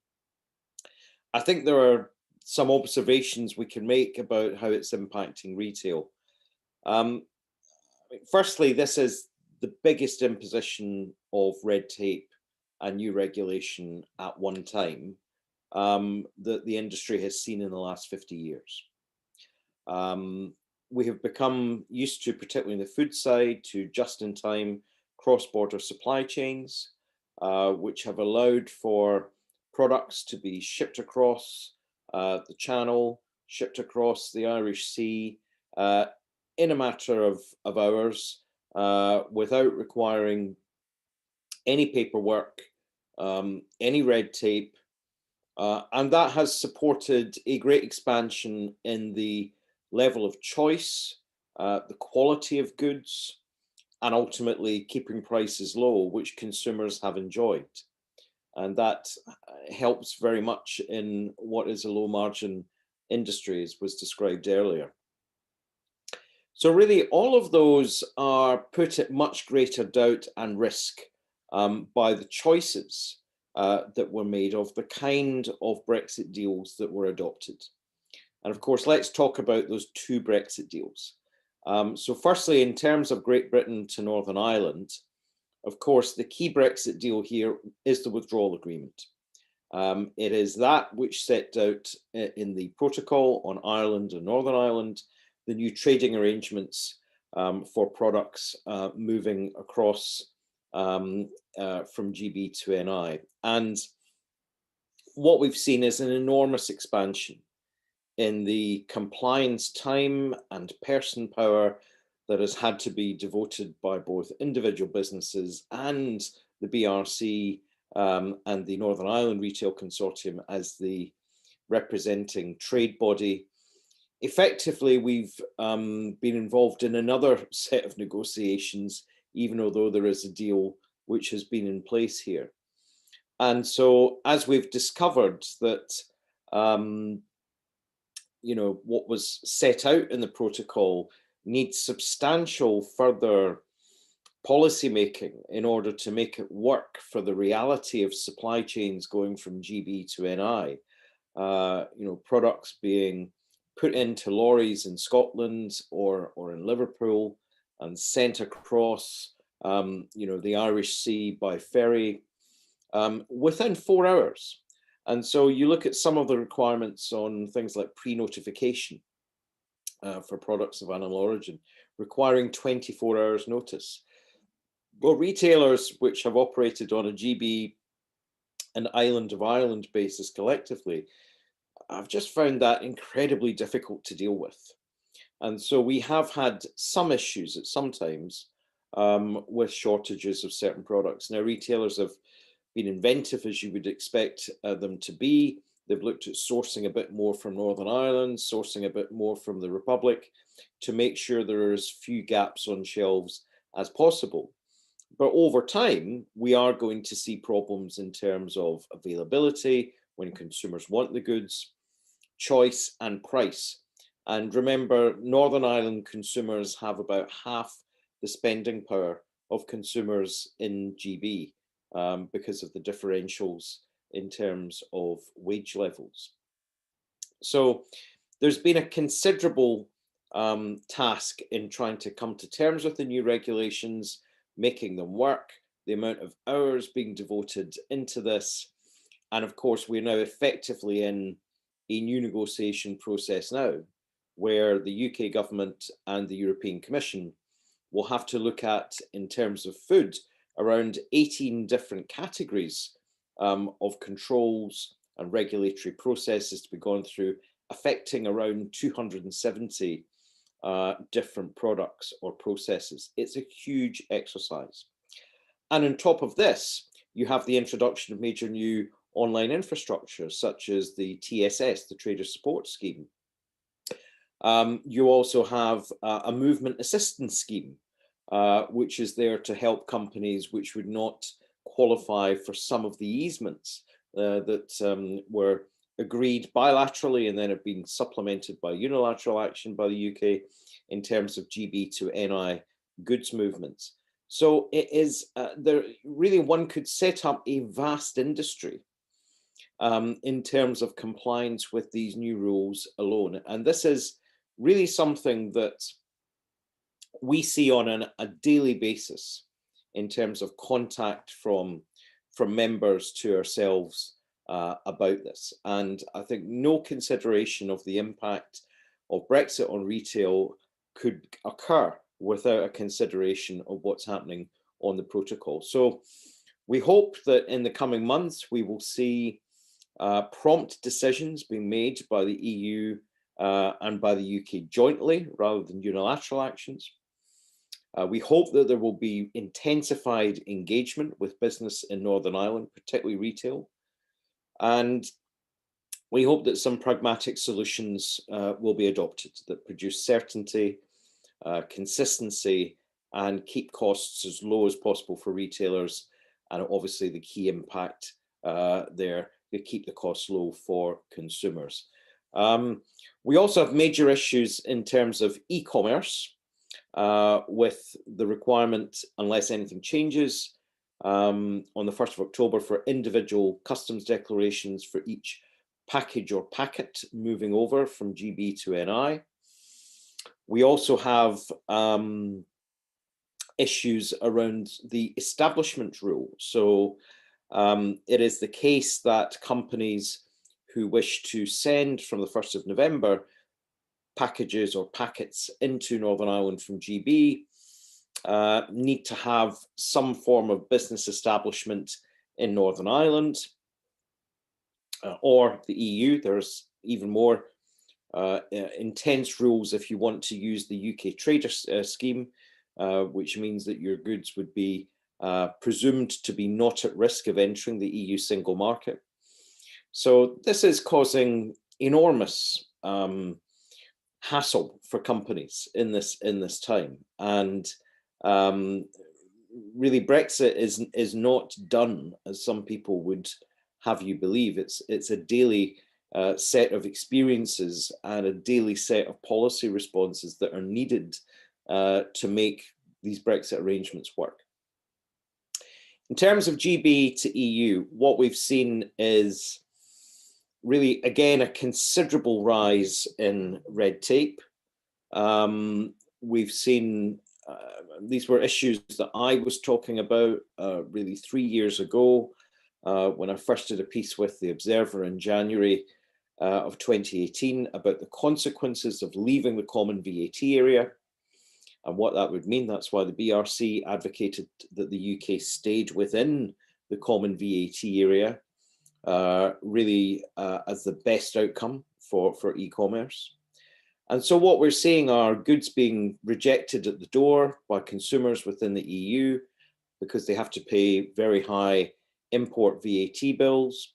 I think there are some observations we can make about how it's impacting retail. Firstly, this is the biggest imposition of red tape and new regulation at one time that the industry has seen in the last 50 years. We have become used to, particularly in the food side, to just-in-time cross-border supply chains, which have allowed for products to be shipped across the Channel, shipped across the Irish Sea in a matter of hours without requiring any paperwork, any red tape, and that has supported a great expansion in the level of choice, the quality of goods, and ultimately keeping prices low, which consumers have enjoyed. And that helps very much in what is a low margin industry, as was described earlier. So really all of those are put at much greater doubt and risk by the choices that were made of the kind of Brexit deals that were adopted. And of course, let's talk about those 2 Brexit deals. So firstly, in terms of Great Britain to Northern Ireland, of course, the key Brexit deal here is the withdrawal agreement. It is that which set out in the protocol on Ireland and Northern Ireland, the new trading arrangements for products moving across from GB to NI. And what we've seen is an enormous expansion in the compliance time and person power that has had to be devoted by both individual businesses and the BRC and the Northern Ireland Retail Consortium as the representing trade body. Effectively, we've been involved in another set of negotiations, even although there is a deal which has been in place here. And so as we've discovered that what was set out in the protocol needs substantial further policy making in order to make it work for the reality of supply chains going from GB to NI. Products being put into lorries in Scotland or in Liverpool and sent across the Irish Sea by ferry within 4 hours. And so you look at some of the requirements on things like pre-notification for products of animal origin, requiring 24 hours notice. Well, retailers which have operated on a GB and island of Ireland basis collectively, I've just found that incredibly difficult to deal with. And so we have had some issues at some times with shortages of certain products. Now, retailers have been inventive, as you would expect them to be. They've looked at sourcing a bit more from Northern Ireland, sourcing a bit more from the Republic to make sure there are as few gaps on shelves as possible. But over time, we are going to see problems in terms of availability when consumers want the goods, choice and price. And remember, Northern Ireland consumers have about half the spending power of consumers in GB because of the differentials in terms of wage levels. So there's been a considerable task in trying to come to terms with the new regulations, making them work, the amount of hours being devoted into this. And of course, we're now effectively in a new negotiation process now, where the UK government and the European Commission will have to look at, in terms of food, around 18 different categories of controls and regulatory processes to be gone through affecting around 270 different products or processes. It's a huge exercise. And on top of this, you have the introduction of major new online infrastructure, such as the TSS, the Trader Support Scheme. You also have a movement assistance scheme, which is there to help companies which would not qualify for some of the easements that were agreed bilaterally and then have been supplemented by unilateral action by the UK in terms of GB to NI goods movements. So it is there really, one could set up a vast industry in terms of compliance with these new rules alone. And this is really something that we see on a daily basis in terms of contact from members to ourselves about this. And I think no consideration of the impact of Brexit on retail could occur without a consideration of what's happening on the protocol. So we hope that in the coming months we will see prompt decisions being made by the EU and by the UK jointly rather than unilateral actions. We hope that there will be intensified engagement with business in Northern Ireland, particularly retail. And we hope that some pragmatic solutions will be adopted that produce certainty, consistency, and keep costs as low as possible for retailers. And obviously the key impact there, to keep the costs low for consumers. We also have major issues in terms of e-commerce with the requirement, unless anything changes, on the 1st of October for individual customs declarations for each package or packet moving over from GB to NI. We also have issues around the establishment rule. So it is the case that companies who wish to send from the 1st of November packages or packets into Northern Ireland from GB need to have some form of business establishment in Northern Ireland or the EU. There's even more intense rules if you want to use the UK Trader Scheme, which means that your goods would be presumed to be not at risk of entering the EU single market. So this is causing enormous hassle for companies in this time, and really Brexit is not done as some people would have you believe. It's a daily set of experiences and a daily set of policy responses that are needed to make these Brexit arrangements work. In terms of GB to EU, what we've seen is really, again, a considerable rise in red tape. We've seen, these were issues that I was talking about really 3 years ago when I first did a piece with The Observer in January of 2018 about the consequences of leaving the common VAT area and what that would mean. That's why the BRC advocated that the UK stayed within the common VAT area, really as the best outcome for e-commerce. And so what we're seeing are goods being rejected at the door by consumers within the EU because they have to pay very high import VAT bills.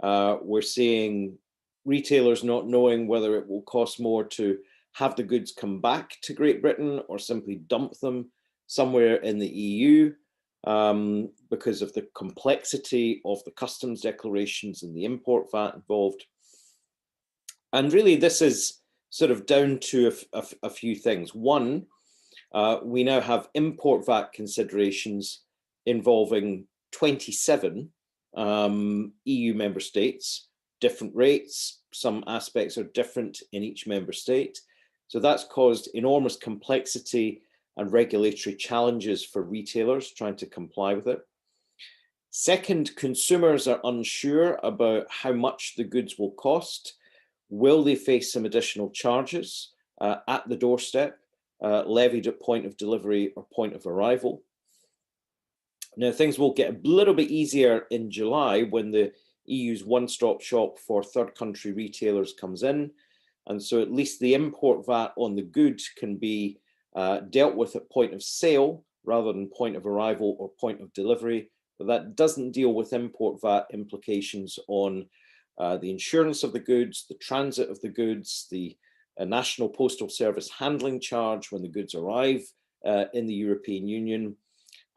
We're seeing retailers not knowing whether it will cost more to have the goods come back to Great Britain or simply dump them somewhere in the EU because of the complexity of the customs declarations and the import VAT involved. And really this is sort of down to a few things. One, we now have import VAT considerations involving 27 EU member states, different rates, some aspects are different in each member state. So that's caused enormous complexity and regulatory challenges for retailers trying to comply with it. Second, consumers are unsure about how much the goods will cost. Will they face some additional charges at the doorstep, levied at point of delivery or point of arrival? Now, things will get a little bit easier in July when the EU's one-stop shop for third country retailers comes in. And so at least the import VAT on the good can be dealt with at point of sale rather than point of arrival or point of delivery. But that doesn't deal with import VAT implications on the insurance of the goods, the transit of the goods, the National Postal Service handling charge when the goods arrive in the European Union,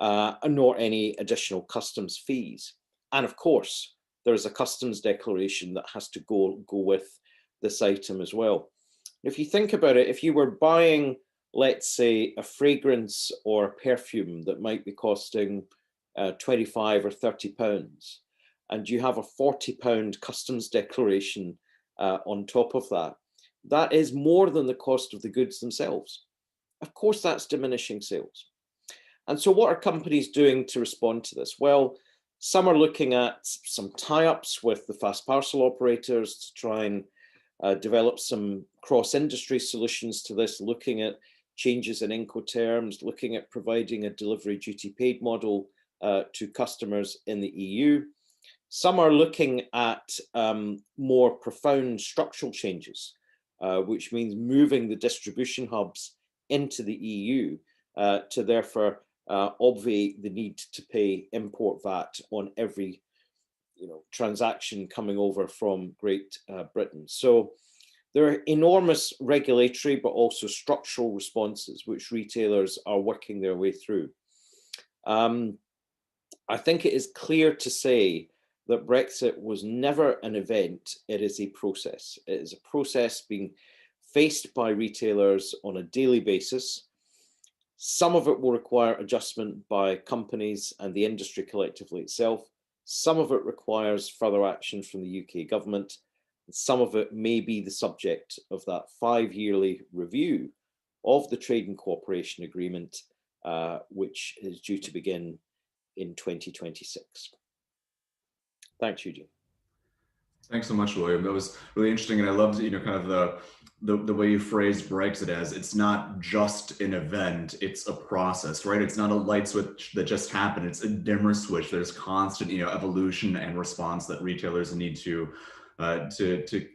nor any additional customs fees. And of course, there is a customs declaration that has to go with this item as well. If you think about it, if you were buying, let's say, a fragrance or a perfume that might be costing 25 or 30 pounds, and you have a 40 pound customs declaration on top of that, that is more than the cost of the goods themselves. Of course, that's diminishing sales. And so what are companies doing to respond to this? Well, some are looking at some tie-ups with the fast parcel operators to try and develop some cross-industry solutions to this, looking at changes in Incoterms, looking at providing a delivery duty paid model to customers in the EU. Some are looking at more profound structural changes, which means moving the distribution hubs into the EU to therefore obviate the need to pay import VAT on every transaction coming over from Great Britain. So there are enormous regulatory but also structural responses which retailers are working their way through. I think it is clear to say that Brexit was never an event, it is a process. It is a process being faced by retailers on a daily basis. Some of it will require adjustment by companies and the industry collectively itself. Some of it requires further action from the UK government. And some of it may be the subject of that 5-yearly review of the Trade and Cooperation Agreement, which is due to begin in 2026. Thanks, Eugene. Thanks so much, William. That was really interesting, and I loved, kind of the way you phrased Brexit as it's not just an event; it's a process, right? It's not a light switch that just happened; it's a dimmer switch. There's constant, evolution and response that retailers need to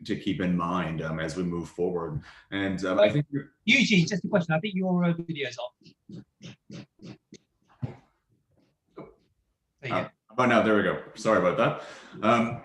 keep in mind as we move forward. And I think Eugene, just a question. I think your video's on. There you go. Oh, no, there we go. Sorry about that.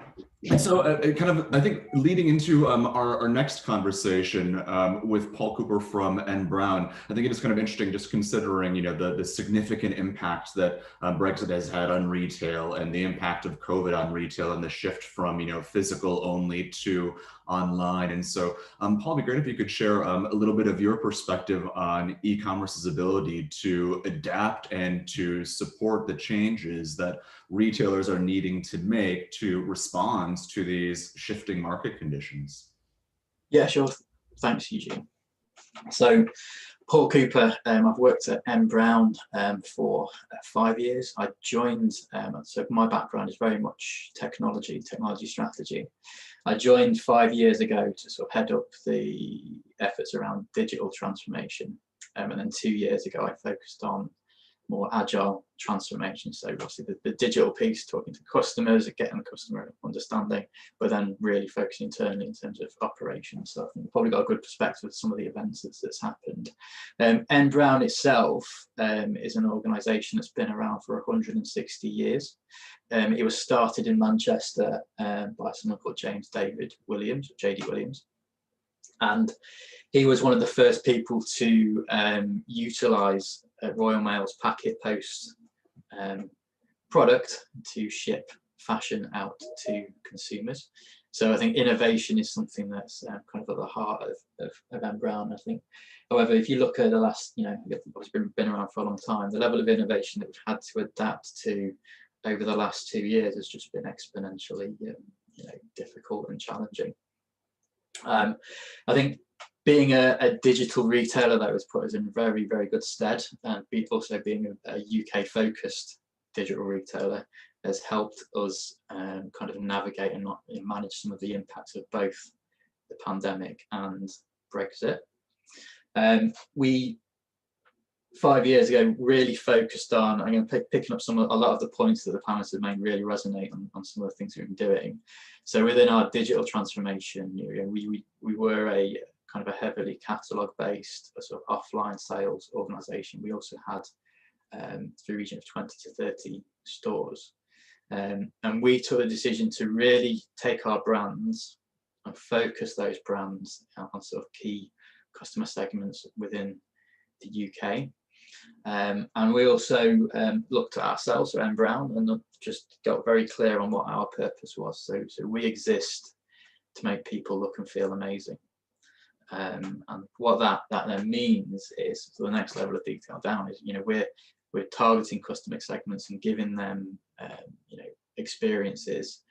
So I think leading into our next conversation with Paul Cooper from N Brown, I think it is kind of interesting just considering, the significant impact that Brexit has had on retail and the impact of COVID on retail and the shift from, physical only to online. And so, Paul, it'd be great if you could share a little bit of your perspective on e-commerce's ability to adapt and to support the changes that retailers are needing to make to respond to these shifting market conditions. Yeah, sure. Thanks, Eugene. So, Paul Cooper, I've worked at N Brown for 5 years. I joined, so my background is very much technology strategy. I joined 5 years ago to sort of head up the efforts around digital transformation. And then 2 years ago, I focused on more agile transformation. So obviously the digital piece, talking to customers, getting the customer understanding, but then really focusing internally in terms of operations. So I think we've probably got a good perspective of some of the events that's happened. N Brown itself is an organisation that's been around for 160 years. It was started in Manchester by someone called James David Williams, JD Williams. And he was one of the first people to utilise Royal Mail's packet post product to ship fashion out to consumers. So I think innovation is something that's kind of at the heart of N Brown, I think. However, if you look at the last, it's been around for a long time, the level of innovation that we've had to adapt to over the last 2 years has just been exponentially difficult and challenging. I think being a digital retailer, that has put us in very, very good stead, and also being a UK focused digital retailer has helped us kind of navigate and manage some of the impacts of both the pandemic and Brexit. We 5 years ago, really focused on, I'm going to picking up a lot of the points that the panelists have made really resonate on some of the things we've been doing. So within our digital transformation, we were a kind of a heavily catalog based sort of offline sales organization. We also had the region of 20 to 30 stores. And we took the decision to really take our brands and focus those brands on sort of key customer segments within the UK. And we also looked at ourselves at M Brown and just got very clear on what our purpose was. So we exist to make people look and feel amazing. And what that then means is, so the next level of detail down is, we're targeting customer segments and giving them, experiences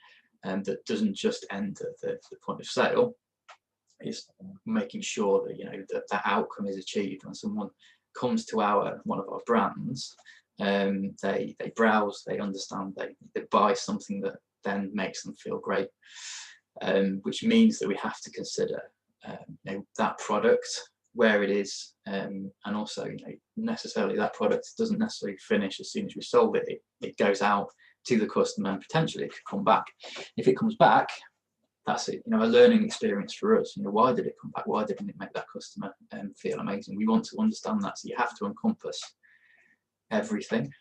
that doesn't just end at the point of sale. It's making sure that that outcome is achieved when someone comes to one of our brands. They browse, they understand, they buy something that then makes them feel great, which means that we have to consider that product, where it is, and also necessarily that product doesn't necessarily finish as soon as we sold it. It goes out to the customer and potentially it could come back. If it comes back, that's it, a learning experience for us. Why did it come back? Why didn't it make that customer feel amazing? We want to understand that, so you have to encompass everything.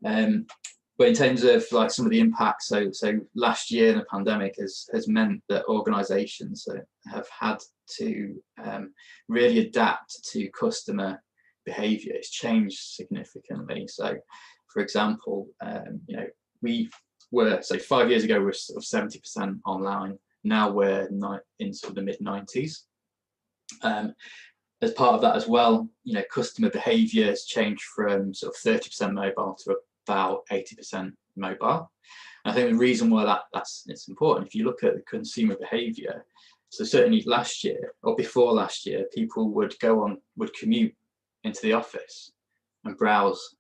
But in terms of like some of the impacts, so last year the pandemic has meant that organisations have had to really adapt to customer behaviour. It's changed significantly. So, for example, we were, so 5 years ago we were sort of 70% online. Now we're in sort of the mid-90s. As part of that as well, customer behaviour has changed from sort of 30% mobile to about 80% mobile. And I think the reason why it's important, if you look at the consumer behaviour, so certainly last year or before last year, people would commute into the office and browse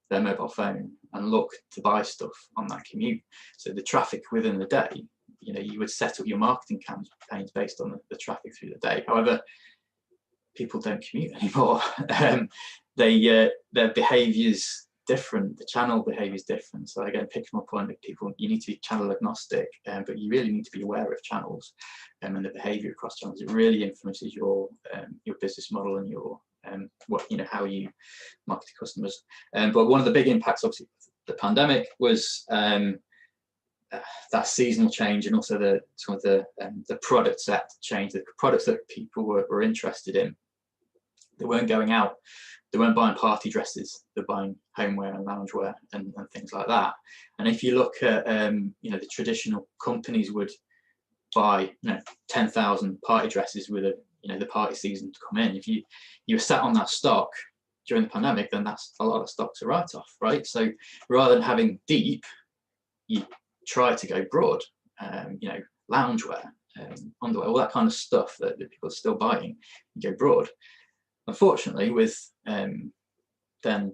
their mobile phone and look to buy stuff on that commute. So the traffic within the day, you would set up your marketing campaigns based on the traffic through the day. However, people don't commute anymore. Their behaviours different, the channel behaviour is different. So again, picking up on people, you need to be channel agnostic, but you really need to be aware of channels and the behaviour across channels. It really influences your business model and your how you market to customers. But one of the big impacts, obviously, the pandemic was that seasonal change, and also the product set change. The products that people were interested in, they weren't going out. They weren't buying party dresses. They're buying homeware and loungewear and things like that. And if you look at the traditional companies would buy 10,000 party dresses with the party season to come in. If you were sat on that stock during the pandemic, then that's a lot of stock's a write-off, right? So rather than having deep, you try to go broad. Loungewear, underwear, all that kind of stuff that people are still buying, you go broad. Unfortunately, with then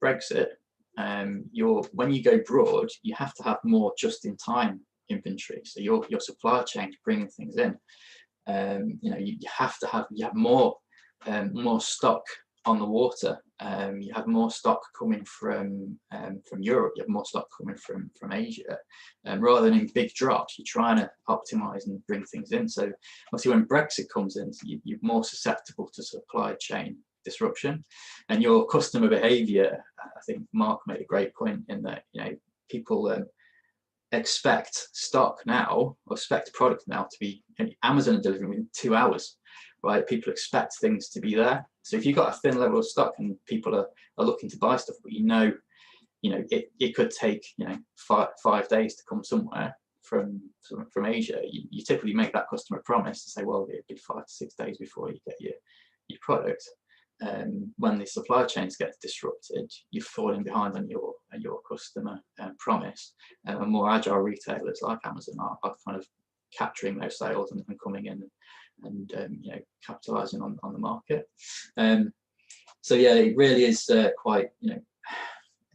Brexit, when you go broad, you have to have more just-in-time inventory. So your supply chain is bringing things in. You have more stock on the water. You have more stock coming from Europe. You have more stock coming from Asia. Rather than in big drops, you're trying to optimize and bring things in. So obviously, when Brexit comes in, you're more susceptible to supply chain disruption, and your customer behavior. I think Mark made a great point in that people expect stock now, or expect product now to be Amazon delivering within 2 hours, right? People expect things to be there. So if you've got a thin level of stock and people are looking to buy stuff, but it could take 5 days to come somewhere from Asia, you typically make that customer promise to say, well, it'd be 5 to 6 days before you get your product. When the supply chains get disrupted, you're falling behind on your customer promise. And more agile retailers like Amazon are kind of capturing those sales and coming in and capitalizing on the market. So yeah, it really is quite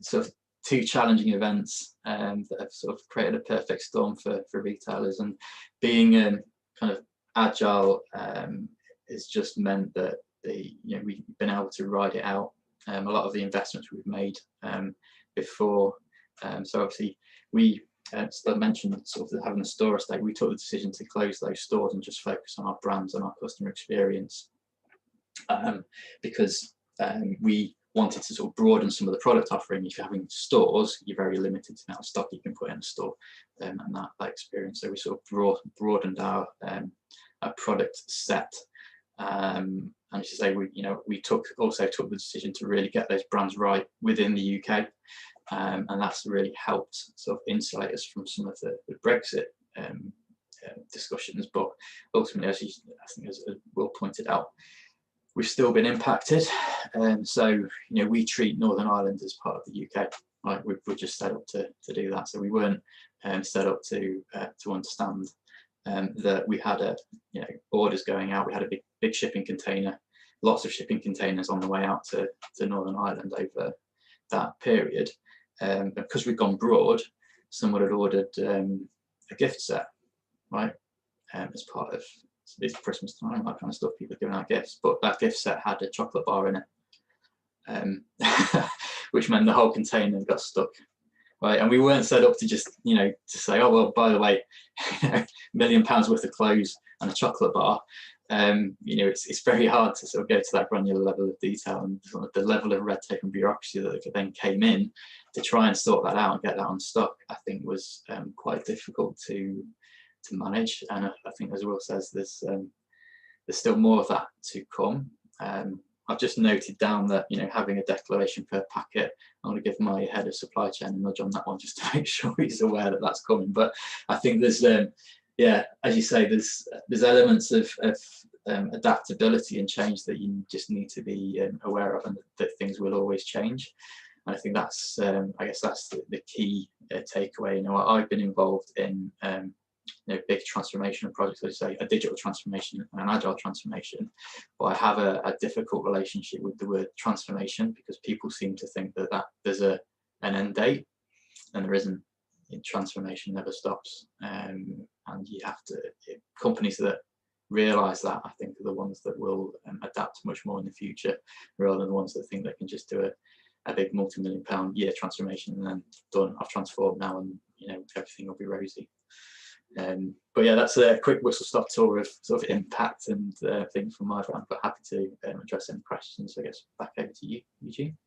sort of two challenging events that have sort of created a perfect storm for retailers, and being kind of agile has just meant that we've been able to ride it out a lot of the investments we've made before. So obviously we, as I mentioned, sort of having a store estate, we took the decision to close those stores and just focus on our brands and our customer experience, because we wanted to sort of broaden some of the product offering. If you're having stores, you're very limited to the amount of stock you can put in a store, and that experience. So we sort of broadened our product set. And as you say, we also took the decision to really get those brands right within the UK, and that's really helped sort of insulate us from some of the Brexit discussions. But ultimately, I think as Will pointed out, we've still been impacted, and so we treat Northern Ireland as part of the UK. Right, we're just set up to do that. So we weren't set up to understand that we had orders going out. We had a big shipping container, lots of shipping containers on the way out to Northern Ireland over that period. Because we'd gone broad, someone had ordered a gift set, right, as part of it's Christmas time, that kind of stuff. People giving out gifts, but that gift set had a chocolate bar in it, which meant the whole container got stuck. Right, and we weren't set up to just, to say, oh well, by the way, £1 million worth of clothes and a chocolate bar. It's very hard to sort of go to that granular level of detail, and the level of red tape and bureaucracy that then came in to try and sort that out and get that on stock, I think was quite difficult to manage. And I think, as Will says, there's still more of that to come. I've just noted down that having a declaration per packet, I'm going to give my head of supply chain a nudge on that one just to make sure he's aware that that's coming. But I think there's as you say, there's elements of adaptability and change that you just need to be aware of, and that things will always change. And I think that's I guess that's the key takeaway. I've been involved in big transformational projects, as I say, a digital transformation and an agile transformation, but I have a difficult relationship with the word transformation, because people seem to think that there's an end date, and there isn't. Transformation never stops, and you have to, companies that realize that, I think, are the ones that will adapt much more in the future, rather than the ones that think they can just do a big multi-million-pound year transformation and then done, I've transformed now, and everything will be rosy. But yeah, that's a quick whistle-stop tour of sort of impact and things from my brand, but happy to address any questions. So I guess back over to you, Eugene.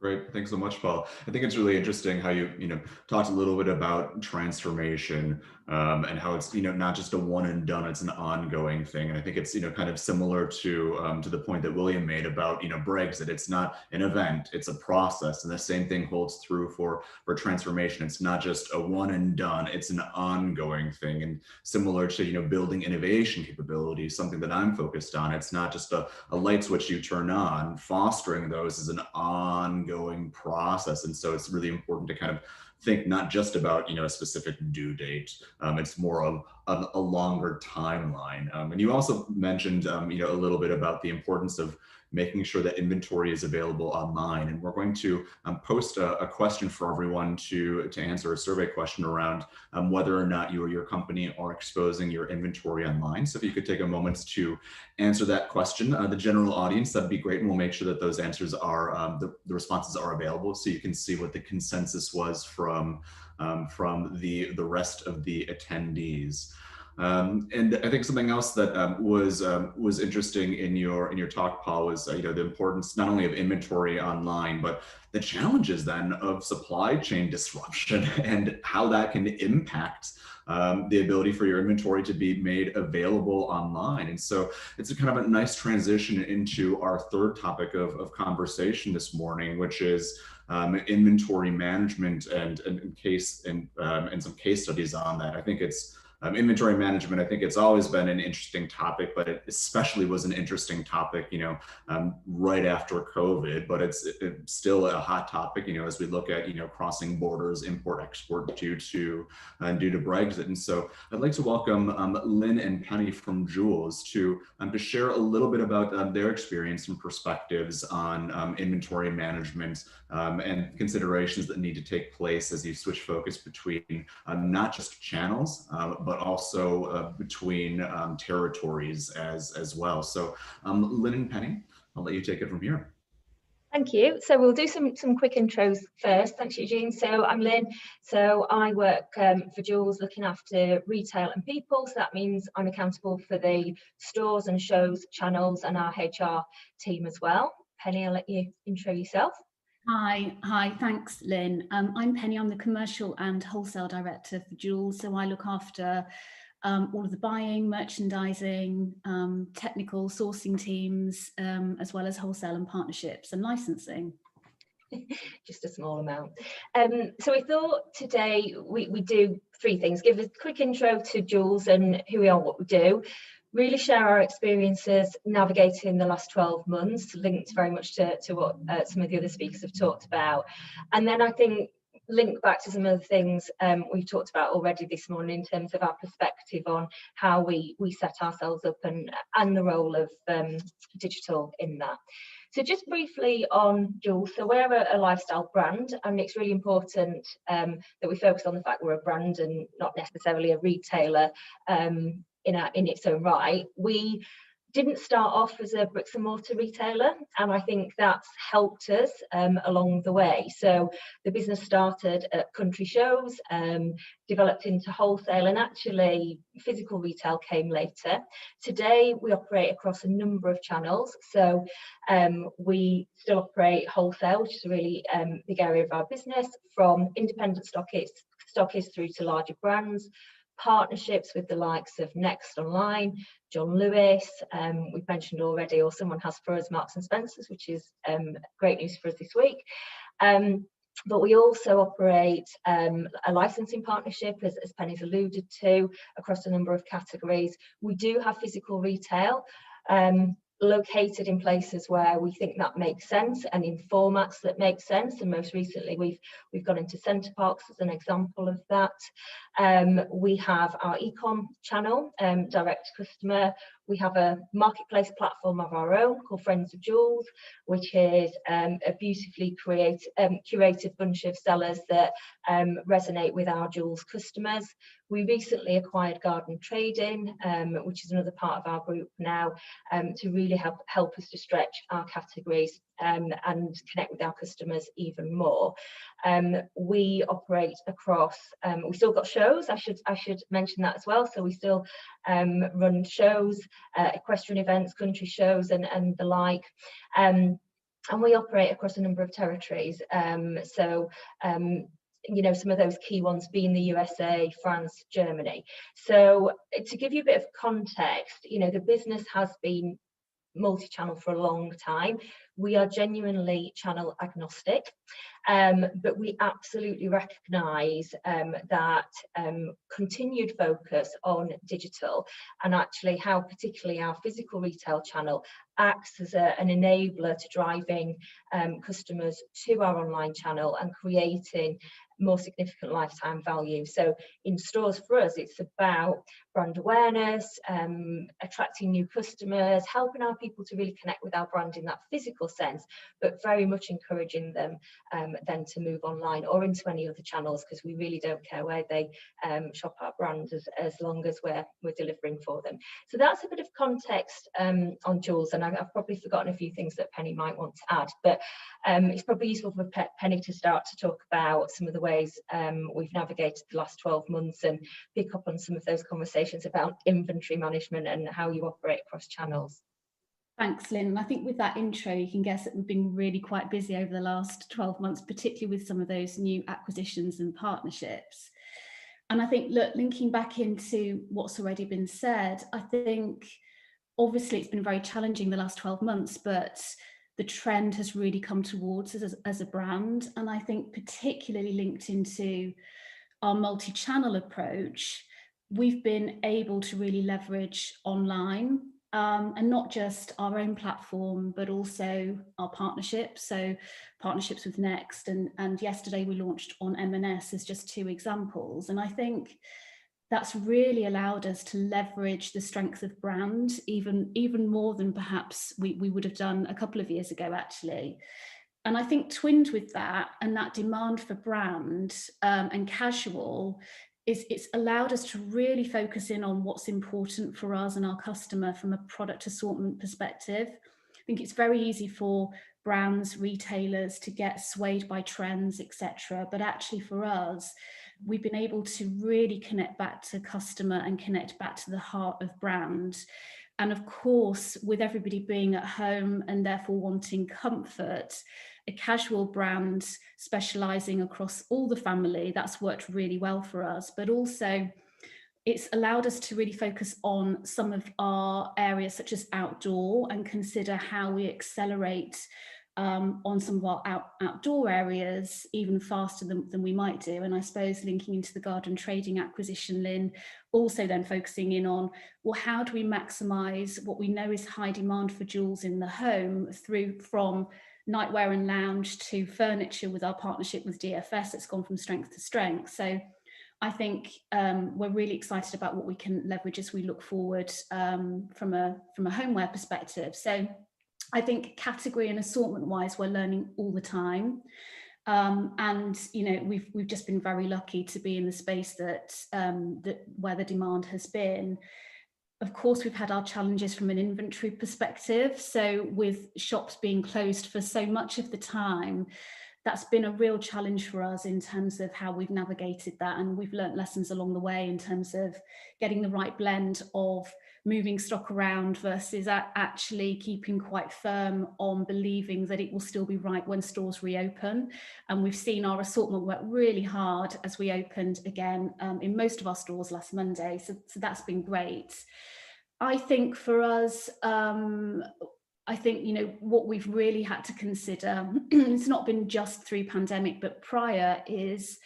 Great, thanks so much, Paul. I think it's really interesting how you talked a little bit about transformation and how it's not just a one and done; it's an ongoing thing. And I think it's kind of similar to the point that William made about Brexit. It's not an event; it's a process, and the same thing holds true for transformation. It's not just a one and done; it's an ongoing thing. And similar to building innovation capabilities, something that I'm focused on. It's not just a light switch you turn on. Fostering those is an ongoing process, and so it's really important to kind of think not just about a specific due date. It's more of a longer timeline. And you also mentioned a little bit about the importance of making sure that inventory is available online. And we're going to post a question for everyone to answer, a survey question around whether or not you or your company are exposing your inventory online. So if you could take a moment to answer that question, the general audience, that'd be great. And we'll make sure that those answers are, the responses are available, so you can see what the consensus was from the rest of the attendees. And I think something else that was interesting in your talk, Paul, was the importance not only of inventory online, but the challenges then of supply chain disruption and how that can impact the ability for your inventory to be made available online. And so it's a kind of a nice transition into our third topic of conversation this morning, which is inventory management and some case studies on that. I think it's inventory management. I think it's always been an interesting topic, but it especially was an interesting topic, right after COVID. But it's still a hot topic, as we look at crossing borders, import export due to Brexit. And so I'd like to welcome Lynn and Penny from Joules to share a little bit about their experience and perspectives on inventory management and considerations that need to take place as you switch focus between not just channels, but also between territories as well. So Lynn and Penny, I'll let you take it from here. Thank you. So we'll do some quick intros first. Thanks, Eugene. So I'm Lynn. So I work for Joules, looking after retail and people. So that means I'm accountable for the stores and shows, channels, and our HR team as well. Penny, I'll let you intro yourself. Hi, thanks, Lynn. I'm Penny. I'm the commercial and wholesale director for Joules. So I look after all of the buying, merchandising, technical sourcing teams, as well as wholesale and partnerships and licensing. Just a small amount. So we thought today we do three things: give a quick intro to Joules and who we are, what we do, really share our experiences navigating the last 12 months, linked very much to what some of the other speakers have talked about. And then I think link back to some of the things we've talked about already this morning in terms of our perspective on how we set ourselves up and the role of digital in that. So just briefly on Joules, so we're a lifestyle brand, and it's really important that we focus on the fact we're a brand and not necessarily a retailer in its own right. We didn't start off as a bricks and mortar retailer, and I think that's helped us along the way. So the business started at country shows, developed into wholesale, and actually physical retail came later. Today we operate across a number of channels. So we still operate wholesale, which is a really big area of our business, from independent stockists through to larger brands, partnerships with the likes of Next Online, John Lewis, we've mentioned already, or someone has for us, Marks and Spencer's, which is great news for us this week. But we also operate a licensing partnership, as Penny's alluded to, across a number of categories. We do have physical retail, located in places where we think that makes sense and in formats that make sense, and most recently we've gone into Center Parcs as an example of that. We have our e-com channel, direct to customer. We have a marketplace platform of our own called Friends of Joules, which is a beautifully curated bunch of sellers that resonate with our Joules customers. We recently acquired Garden Trading, which is another part of our group now, to really help us to stretch our categories and connect with our customers even more. We operate across, we've still got shows, I should mention that as well. So we still run shows, equestrian events, country shows and the like. And we operate across a number of territories. You know, some of those key ones being the USA, France, Germany. So to give you a bit of context, you know, the business has been multi-channel for a long time. We are genuinely channel agnostic, but we absolutely recognise that continued focus on digital, and actually how particularly our physical retail channel acts as an enabler to driving customers to our online channel and creating more significant lifetime value. So in stores for us, it's about brand awareness, attracting new customers, helping our people to really connect with our brand in that physical sense, but very much encouraging them then to move online or into any other channels, because we really don't care where they shop our brand as long as we're delivering for them. So that's a bit of context on Joules, and I've probably forgotten a few things that Penny might want to add, but it's probably useful for Penny to start to talk about some of the ways we've navigated the last 12 months and pick up on some of those conversations about inventory management and how you operate across channels. Thanks, Lynn. I think with that intro, you can guess that we've been really quite busy over the last 12 months, particularly with some of those new acquisitions and partnerships. And I think, look, linking back into what's already been said, I think obviously it's been very challenging the last 12 months, but the trend has really come towards us as a brand. And I think particularly linked into our multi-channel approach, we've been able to really leverage online, and not just our own platform, but also our partnerships. So partnerships with Next, and yesterday we launched on M&S as just two examples. And I think that's really allowed us to leverage the strength of brand even more than perhaps we would have done a couple of years ago, actually. And I think twinned with that and that demand for brand and casual, it's allowed us to really focus in on what's important for us and our customer from a product assortment perspective. think it's very easy for brands, retailers to get swayed by trends, etc. But actually for us, we've been able to really connect back to customer and connect back to the heart of brand. And of course, with everybody being at home and therefore wanting comfort, a casual brand specializing across all the family, that's worked really well for us. But also, it's allowed us to really focus on some of our areas such as outdoor and consider how we accelerate on some of our outdoor areas even faster than we might do. And I suppose linking into the garden trading acquisition, Lynn, also then focusing in on, well, how do we maximise what we know is high demand for jewels in the home from nightwear and lounge to furniture with our partnership with DFS that's gone from strength to strength. So I think we're really excited about what we can leverage as we look forward from a homeware perspective. So I think category and assortment wise, we're learning all the time. And you know, we've just been very lucky to be in the space that where the demand has been. Of course, we've had our challenges from an inventory perspective. So with shops being closed for so much of the time, that's been a real challenge for us in terms of how we've navigated that. And we've learnt lessons along the way in terms of getting the right blend of moving stock around versus actually keeping quite firm on believing that it will still be right when stores reopen. And we've seen our assortment work really hard as we opened again in most of our stores last Monday. So that's been great. I think for us, I think, you know, what we've really had to consider, it's not been just through pandemic, but prior, is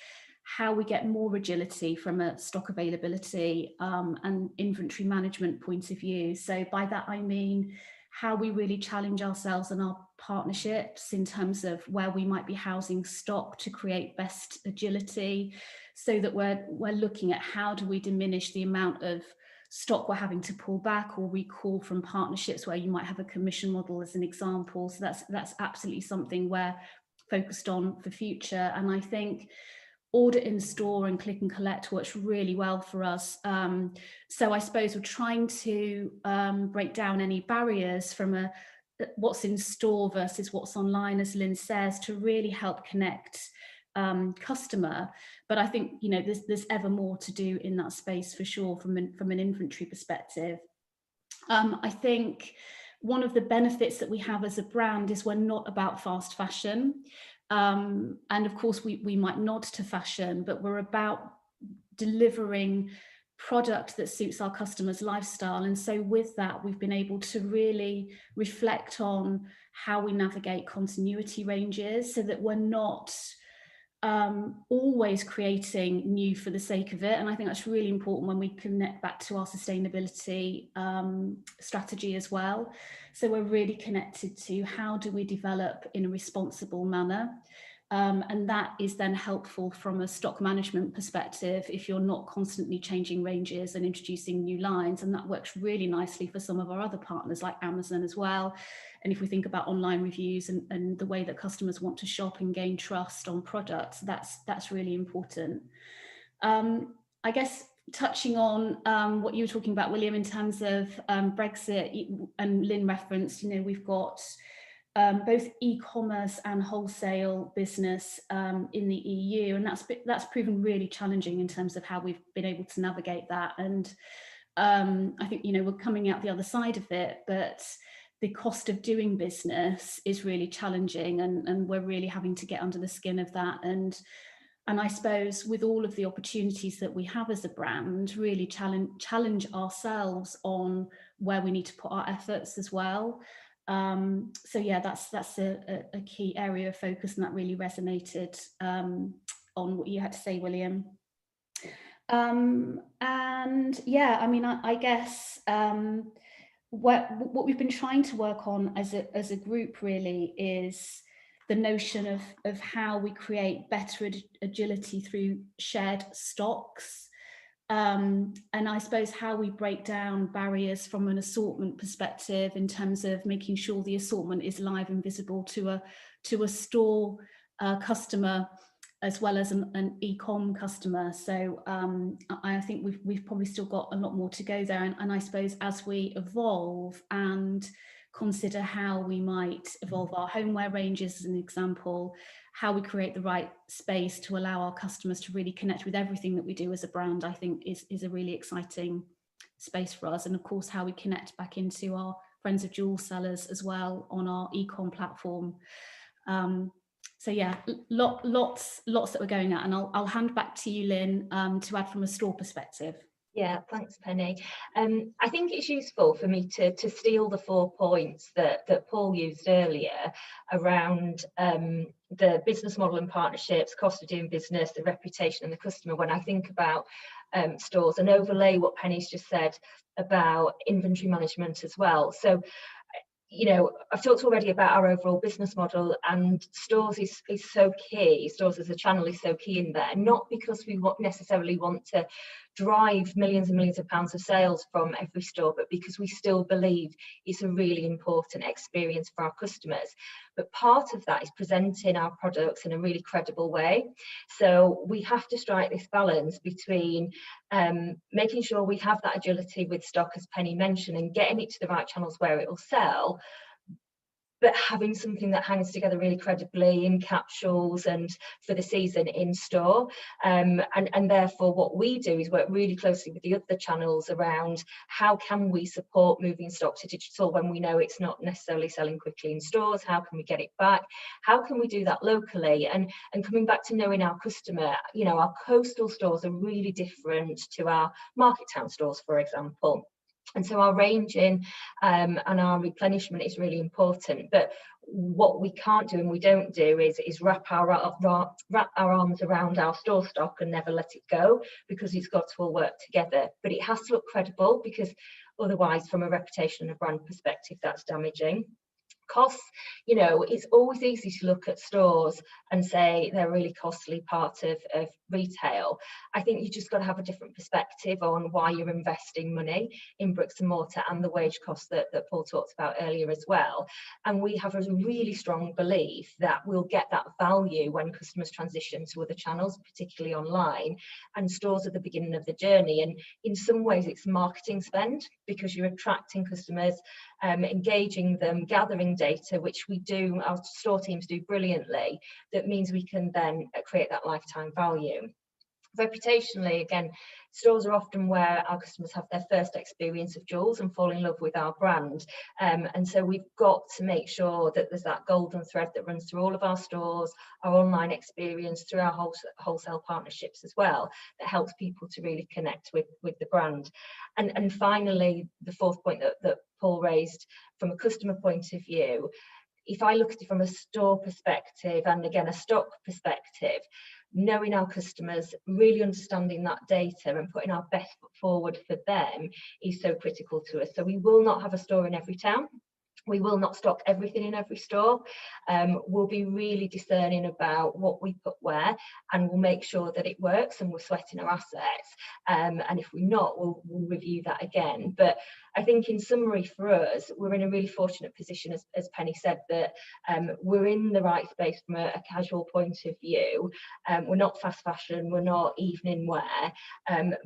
how we get more agility from a stock availability and inventory management point of view. So by that, I mean how we really challenge ourselves and our partnerships in terms of where we might be housing stock to create best agility, so that we're looking at how do we diminish the amount of stock we're having to pull back or recall from partnerships where you might have a commission model as an example. So that's absolutely something we're focused on for future. And I think order in store and click and collect works really well for us. So I suppose we're trying to break down any barriers from what's in store versus what's online, as Lynn says, to really help connect customer. But I think, you know, there's ever more to do in that space for sure from an inventory perspective. I think one of the benefits that we have as a brand is we're not about fast fashion. And of course we might nod to fashion, but we're about delivering product that suits our customers' lifestyle. And so with that, we've been able to really reflect on how we navigate continuity ranges so that we're not always creating new for the sake of it. And I think that's really important when we connect back to our sustainability strategy as well. So we're really connected to how do we develop in a responsible manner. And that is then helpful from a stock management perspective if you're not constantly changing ranges and introducing new lines. And that works really nicely for some of our other partners like Amazon as well. And if we think about online reviews and the way that customers want to shop and gain trust on products, that's really important. I guess touching on what you were talking about, William, in terms of Brexit, and Lynn referenced, you know, we've got both e-commerce and wholesale business in the EU, and that's proven really challenging in terms of how we've been able to navigate that. And I think, you know, we're coming out the other side of it, but the cost of doing business is really challenging, and we're really having to get under the skin of that. And I suppose with all of the opportunities that we have as a brand, really challenge ourselves on where we need to put our efforts as well. So yeah, that's a key area of focus, and that really resonated on what you had to say, William. And yeah, I mean, I guess what we've been trying to work on as a group really is the notion of how we create better agility through shared stocks. And I suppose how we break down barriers from an assortment perspective in terms of making sure the assortment is live and visible to a store customer as well as an e-com customer. So I think we've probably still got a lot more to go there. And I suppose as we evolve and consider how we might evolve our homeware ranges as an example, how we create the right space to allow our customers to really connect with everything that we do as a brand, I think is a really exciting space for us. And of course, how we connect back into our Friends of Joules sellers as well on our e-com platform. So yeah, lots that we're going at, and I'll hand back to you, Lynn, to add from a store perspective. Yeah, thanks, Penny. I think it's useful for me to steal the 4 points that Paul used earlier around the business model and partnerships, cost of doing business, the reputation and the customer when I think about stores, and overlay what Penny's just said about inventory management as well. So, you know, I've talked already about our overall business model, and stores is so key. Stores as a channel is so key in there, not because we necessarily want to drive millions and millions of pounds of sales from every store, but because we still believe it's a really important experience for our customers. But part of that is presenting our products in a really credible way. So we have to strike this balance between making sure we have that agility with stock, as Penny mentioned, and getting it to the right channels where it will sell, but having something that hangs together really credibly in capsules and for the season in store. And therefore what we do is work really closely with the other channels around how can we support moving stock to digital when we know it's not necessarily selling quickly in stores. How can we get it back? How can we do that locally? And coming back to knowing our customer, you know, our coastal stores are really different to our market town stores, for example. And so our ranging and our replenishment is really important. But what we can't do and we don't do is wrap our arms around our store stock and never let it go, because it's got to all work together. But it has to look credible, because otherwise, from a reputation and a brand perspective, that's damaging. Costs, you know, it's always easy to look at stores and say they're a really costly part of retail. I think you just got to have a different perspective on why you're investing money in bricks and mortar and the wage costs that Paul talked about earlier as well. And we have a really strong belief that we'll get that value when customers transition to other channels, particularly online, and stores at the beginning of the journey. And in some ways it's marketing spend, because you're attracting customers, engaging them, gathering data, which we do, our store teams do brilliantly. That means we can then create that lifetime value. Reputationally, again, stores are often where our customers have their first experience of Joules and fall in love with our brand. And so we've got to make sure that there's that golden thread that runs through all of our stores, our online experience, through our wholesale partnerships as well, that helps people to really connect with the brand. And finally, the 4th point that Paul raised from a customer point of view, if I look at it from a store perspective and again a stock perspective, knowing our customers, really understanding that data and putting our best foot forward for them is so critical to us. So we will not have a store in every town. We will not stock everything in every store. We'll be really discerning about what we put where, and we'll make sure that it works and we're sweating our assets. And if we're not, we'll review that again. But I think in summary for us, we're in a really fortunate position, as Penny said, that we're in the right space from a casual point of view. We're not fast fashion, we're not evening wear,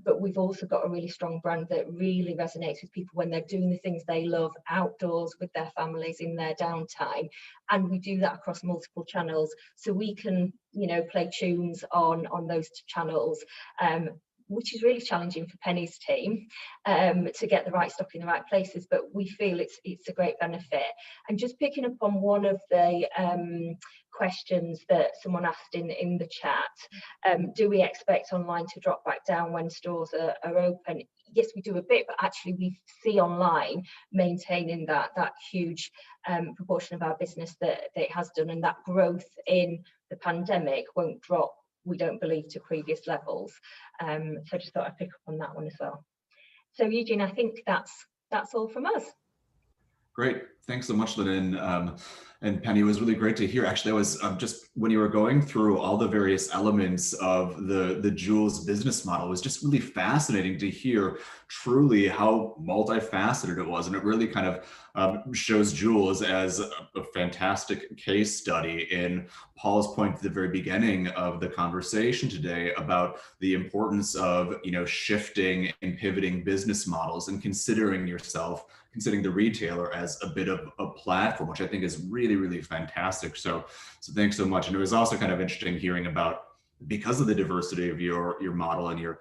but we've also got a really strong brand that really resonates with people when they're doing the things they love outdoors with their families in their downtime. And we do that across multiple channels, so we can, you know, play tunes on those channels, which is really challenging for Penny's team to get the right stock in the right places, but we feel it's a great benefit. And just picking up on one of the questions that someone asked in the chat, do we expect online to drop back down when stores are open? Yes, we do a bit, but actually we see online maintaining that huge proportion of our business that it has done, and that growth in the pandemic won't drop, we don't believe, to previous levels. So I just thought I'd pick up on that one as well. So Eugene, I think that's all from us. Great, thanks so much, Lynn. And Penny, it was really great to hear. Actually, I was just, when you were going through all the various elements of the Joules business model, it was just really fascinating to hear truly how multifaceted it was. And it really kind of shows Joules as a fantastic case study in Paul's point at the very beginning of the conversation today about the importance of, you know, shifting and pivoting business models and considering the retailer as a bit of a platform, which I think is really, really fantastic. So thanks so much. And it was also kind of interesting hearing about, because of the diversity of your model and your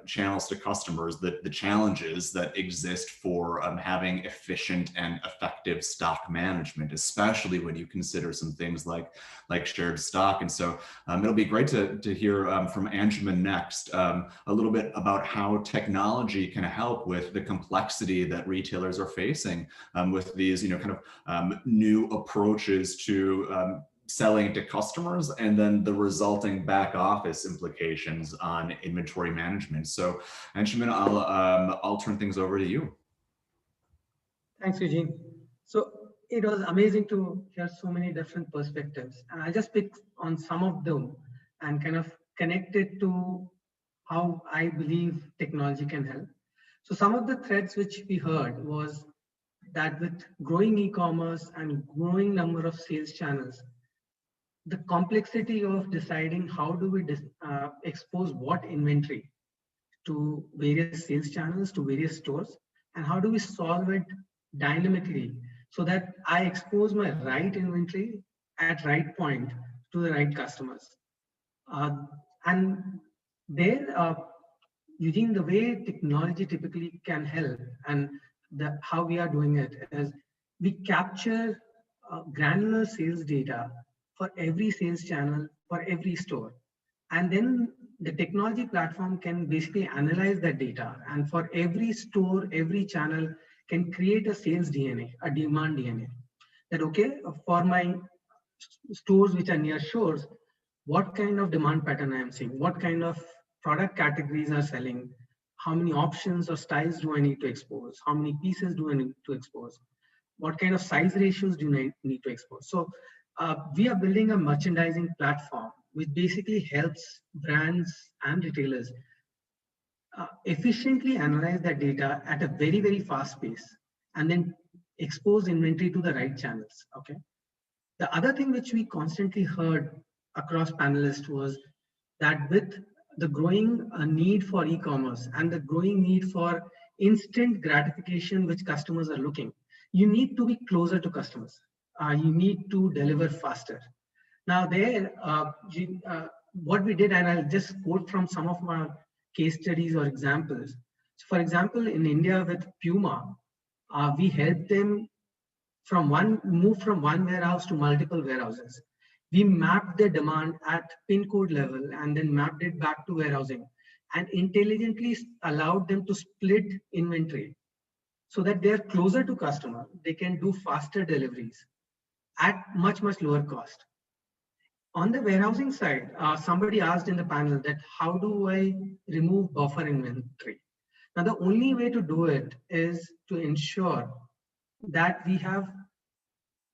channels to customers, the challenges that exist for having efficient and effective stock management, especially when you consider some things like shared stock. And so it'll be great to hear from Anshuman next a little bit about how technology can help with the complexity that retailers are facing with these, kind of new approaches to selling to customers, and then the resulting back office implications on inventory management. So, Anshuman, I'll turn things over to you. Thanks, Eugene. So it was amazing to hear so many different perspectives, and I just picked on some of them and kind of connect it to how I believe technology can help. So some of the threads which we heard was that with growing e-commerce and growing number of sales channels, the complexity of deciding how do we expose what inventory to various sales channels, to various stores, and how do we solve it dynamically so that I expose my right inventory at right point to the right customers. And there, Eugene, the way technology typically can help and how we are doing it is we capture granular sales data for every sales channel, for every store. And then the technology platform can basically analyze that data. And for every store, every channel can create a sales DNA, a demand DNA. That, okay, for my stores which are near shores, what kind of demand pattern I am seeing? What kind of product categories are selling? How many options or styles do I need to expose? How many pieces do I need to expose? What kind of size ratios do I need to expose? So we are building a merchandising platform which basically helps brands and retailers efficiently analyze that data at a very, very fast pace and then expose inventory to the right channels. Okay. The other thing which we constantly heard across panelists was that with the growing need for e-commerce and the growing need for instant gratification which customers are looking, you need to be closer to customers. You need to deliver faster. Now there, what we did, and I'll just quote from some of our case studies or examples. So for example, in India with Puma, we helped them move from one warehouse to multiple warehouses. We mapped the demand at pin code level and then mapped it back to warehousing and intelligently allowed them to split inventory so that they're closer to customer. They can do faster deliveries at much, much lower cost. On the warehousing side, somebody asked in the panel that how do I remove buffer inventory? Now, the only way to do it is to ensure that we have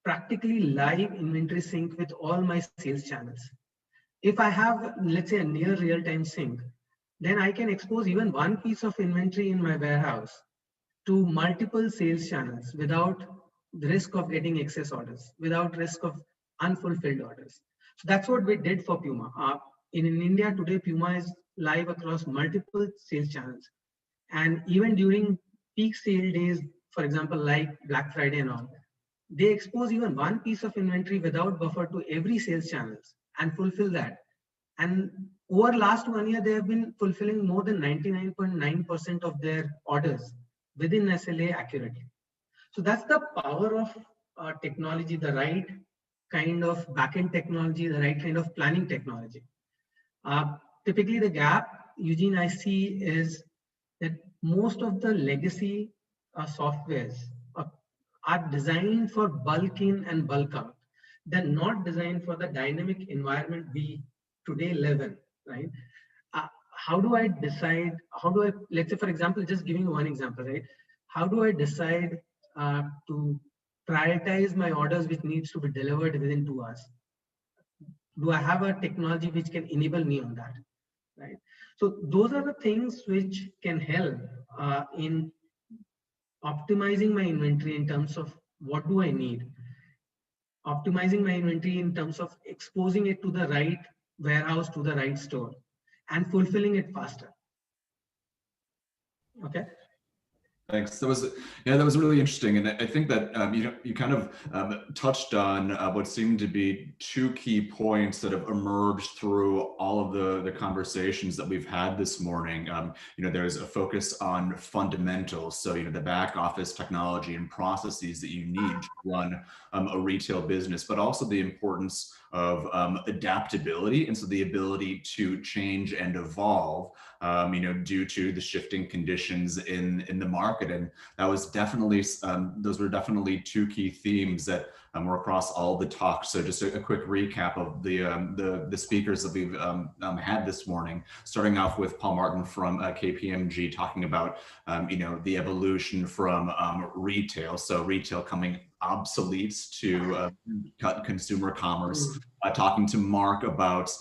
practically live inventory sync with all my sales channels. If I have, let's say, a near real-time sync, then I can expose even one piece of inventory in my warehouse to multiple sales channels without the risk of getting excess orders, without risk of unfulfilled orders. So that's what we did for Puma. In India today, Puma is live across multiple sales channels. And even during peak sale days, for example, like Black Friday and all, they expose even one piece of inventory without buffer to every sales channels and fulfill that. And over last 1 year, they have been fulfilling more than 99.9% of their orders within SLA accurately. So that's the power of technology, the right kind of backend technology, the right kind of planning technology. Typically the gap, Eugene, I see is that most of the legacy softwares are designed for bulk in and bulk out. They're not designed for the dynamic environment we today live in, right? How do I decide, let's say for example, just giving you one example, right? How do I decide to prioritize my orders which needs to be delivered within 2 hours? Do I have a technology which can enable me on that, right? So those are the things which can help in optimizing my inventory in terms of what do I need, optimizing my inventory in terms of exposing it to the right warehouse, to the right store, and fulfilling it faster. Okay. Thanks. That was really interesting, and I think that you kind of touched on what seemed to be two key points that have emerged through all of the conversations that we've had this morning. There's a focus on fundamentals, so the back office technology and processes that you need to run a retail business, but also the importance of adaptability, and so the ability to change and evolve due to the shifting conditions in the market. And that was definitely, those were definitely two key themes that were across all the talks. So just a quick recap of the speakers that we've had this morning, starting off with Paul Martin from KPMG, talking about the evolution from retail, so retail coming obsolete to consumer commerce, talking to Mark about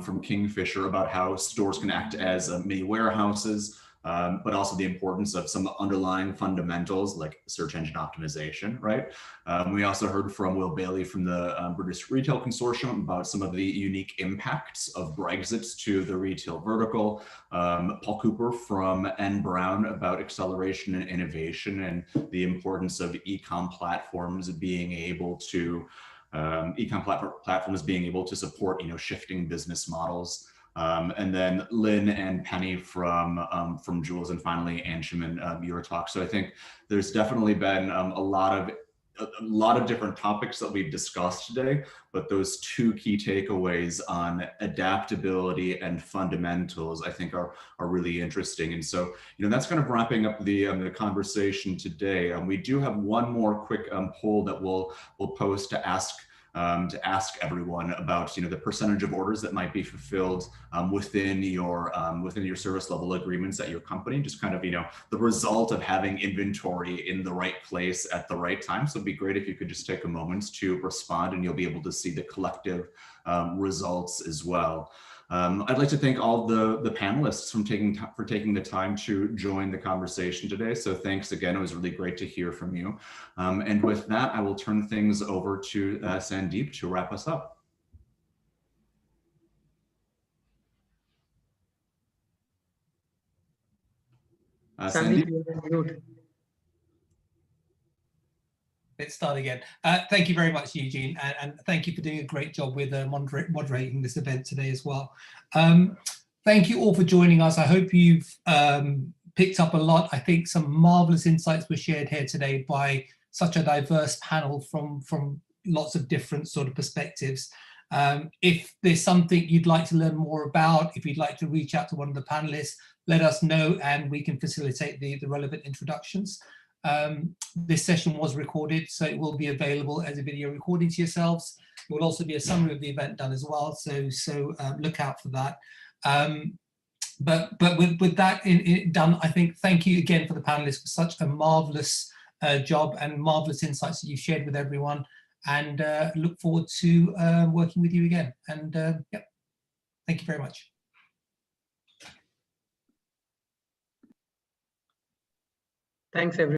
from Kingfisher about how stores can act as mini warehouses, but also the importance of some underlying fundamentals like search engine optimization, right? We also heard from Will Bailey from the British Retail Consortium about some of the unique impacts of Brexit to the retail vertical. Paul Cooper from N Brown about acceleration and innovation and the importance of e-com platforms being able to platforms being able to support shifting business models. And then Lynn and Penny from Jules, and finally Anshuman, your talk. So I think there's definitely been a lot of different topics that we've discussed today, but those two key takeaways on adaptability and fundamentals I think are really interesting. And so that's kind of wrapping up the conversation today. We do have one more quick poll that we'll post to ask everyone about the percentage of orders that might be fulfilled within your service level agreements at your company, just kind of the result of having inventory in the right place at the right time. So it'd be great if you could just take a moment to respond, and you'll be able to see the collective results as well. I'd like to thank all the panelists for taking the time to join the conversation today. So thanks again. It was really great to hear from you. And with that, I will turn things over to Sandeep to wrap us up. Sandeep. Let's start again. Thank you very much, Eugene, and thank you for doing a great job with moderating this event today as well. Thank you all for joining us. I hope you've picked up a lot. I think some marvelous insights were shared here today by such a diverse panel from lots of different sort of perspectives. If there's something you'd like to learn more about, if you'd like to reach out to one of the panelists, let us know and we can facilitate the relevant introductions. This session was recorded, so it will be available as a video recording to yourselves. There will also be a summary of the event done as well, so look out for that. But with that done, I think thank you again for the panelists for such a marvelous job and marvelous insights that you've shared with everyone, and look forward to working with you again. And yeah, thank you very much. Thanks, everyone.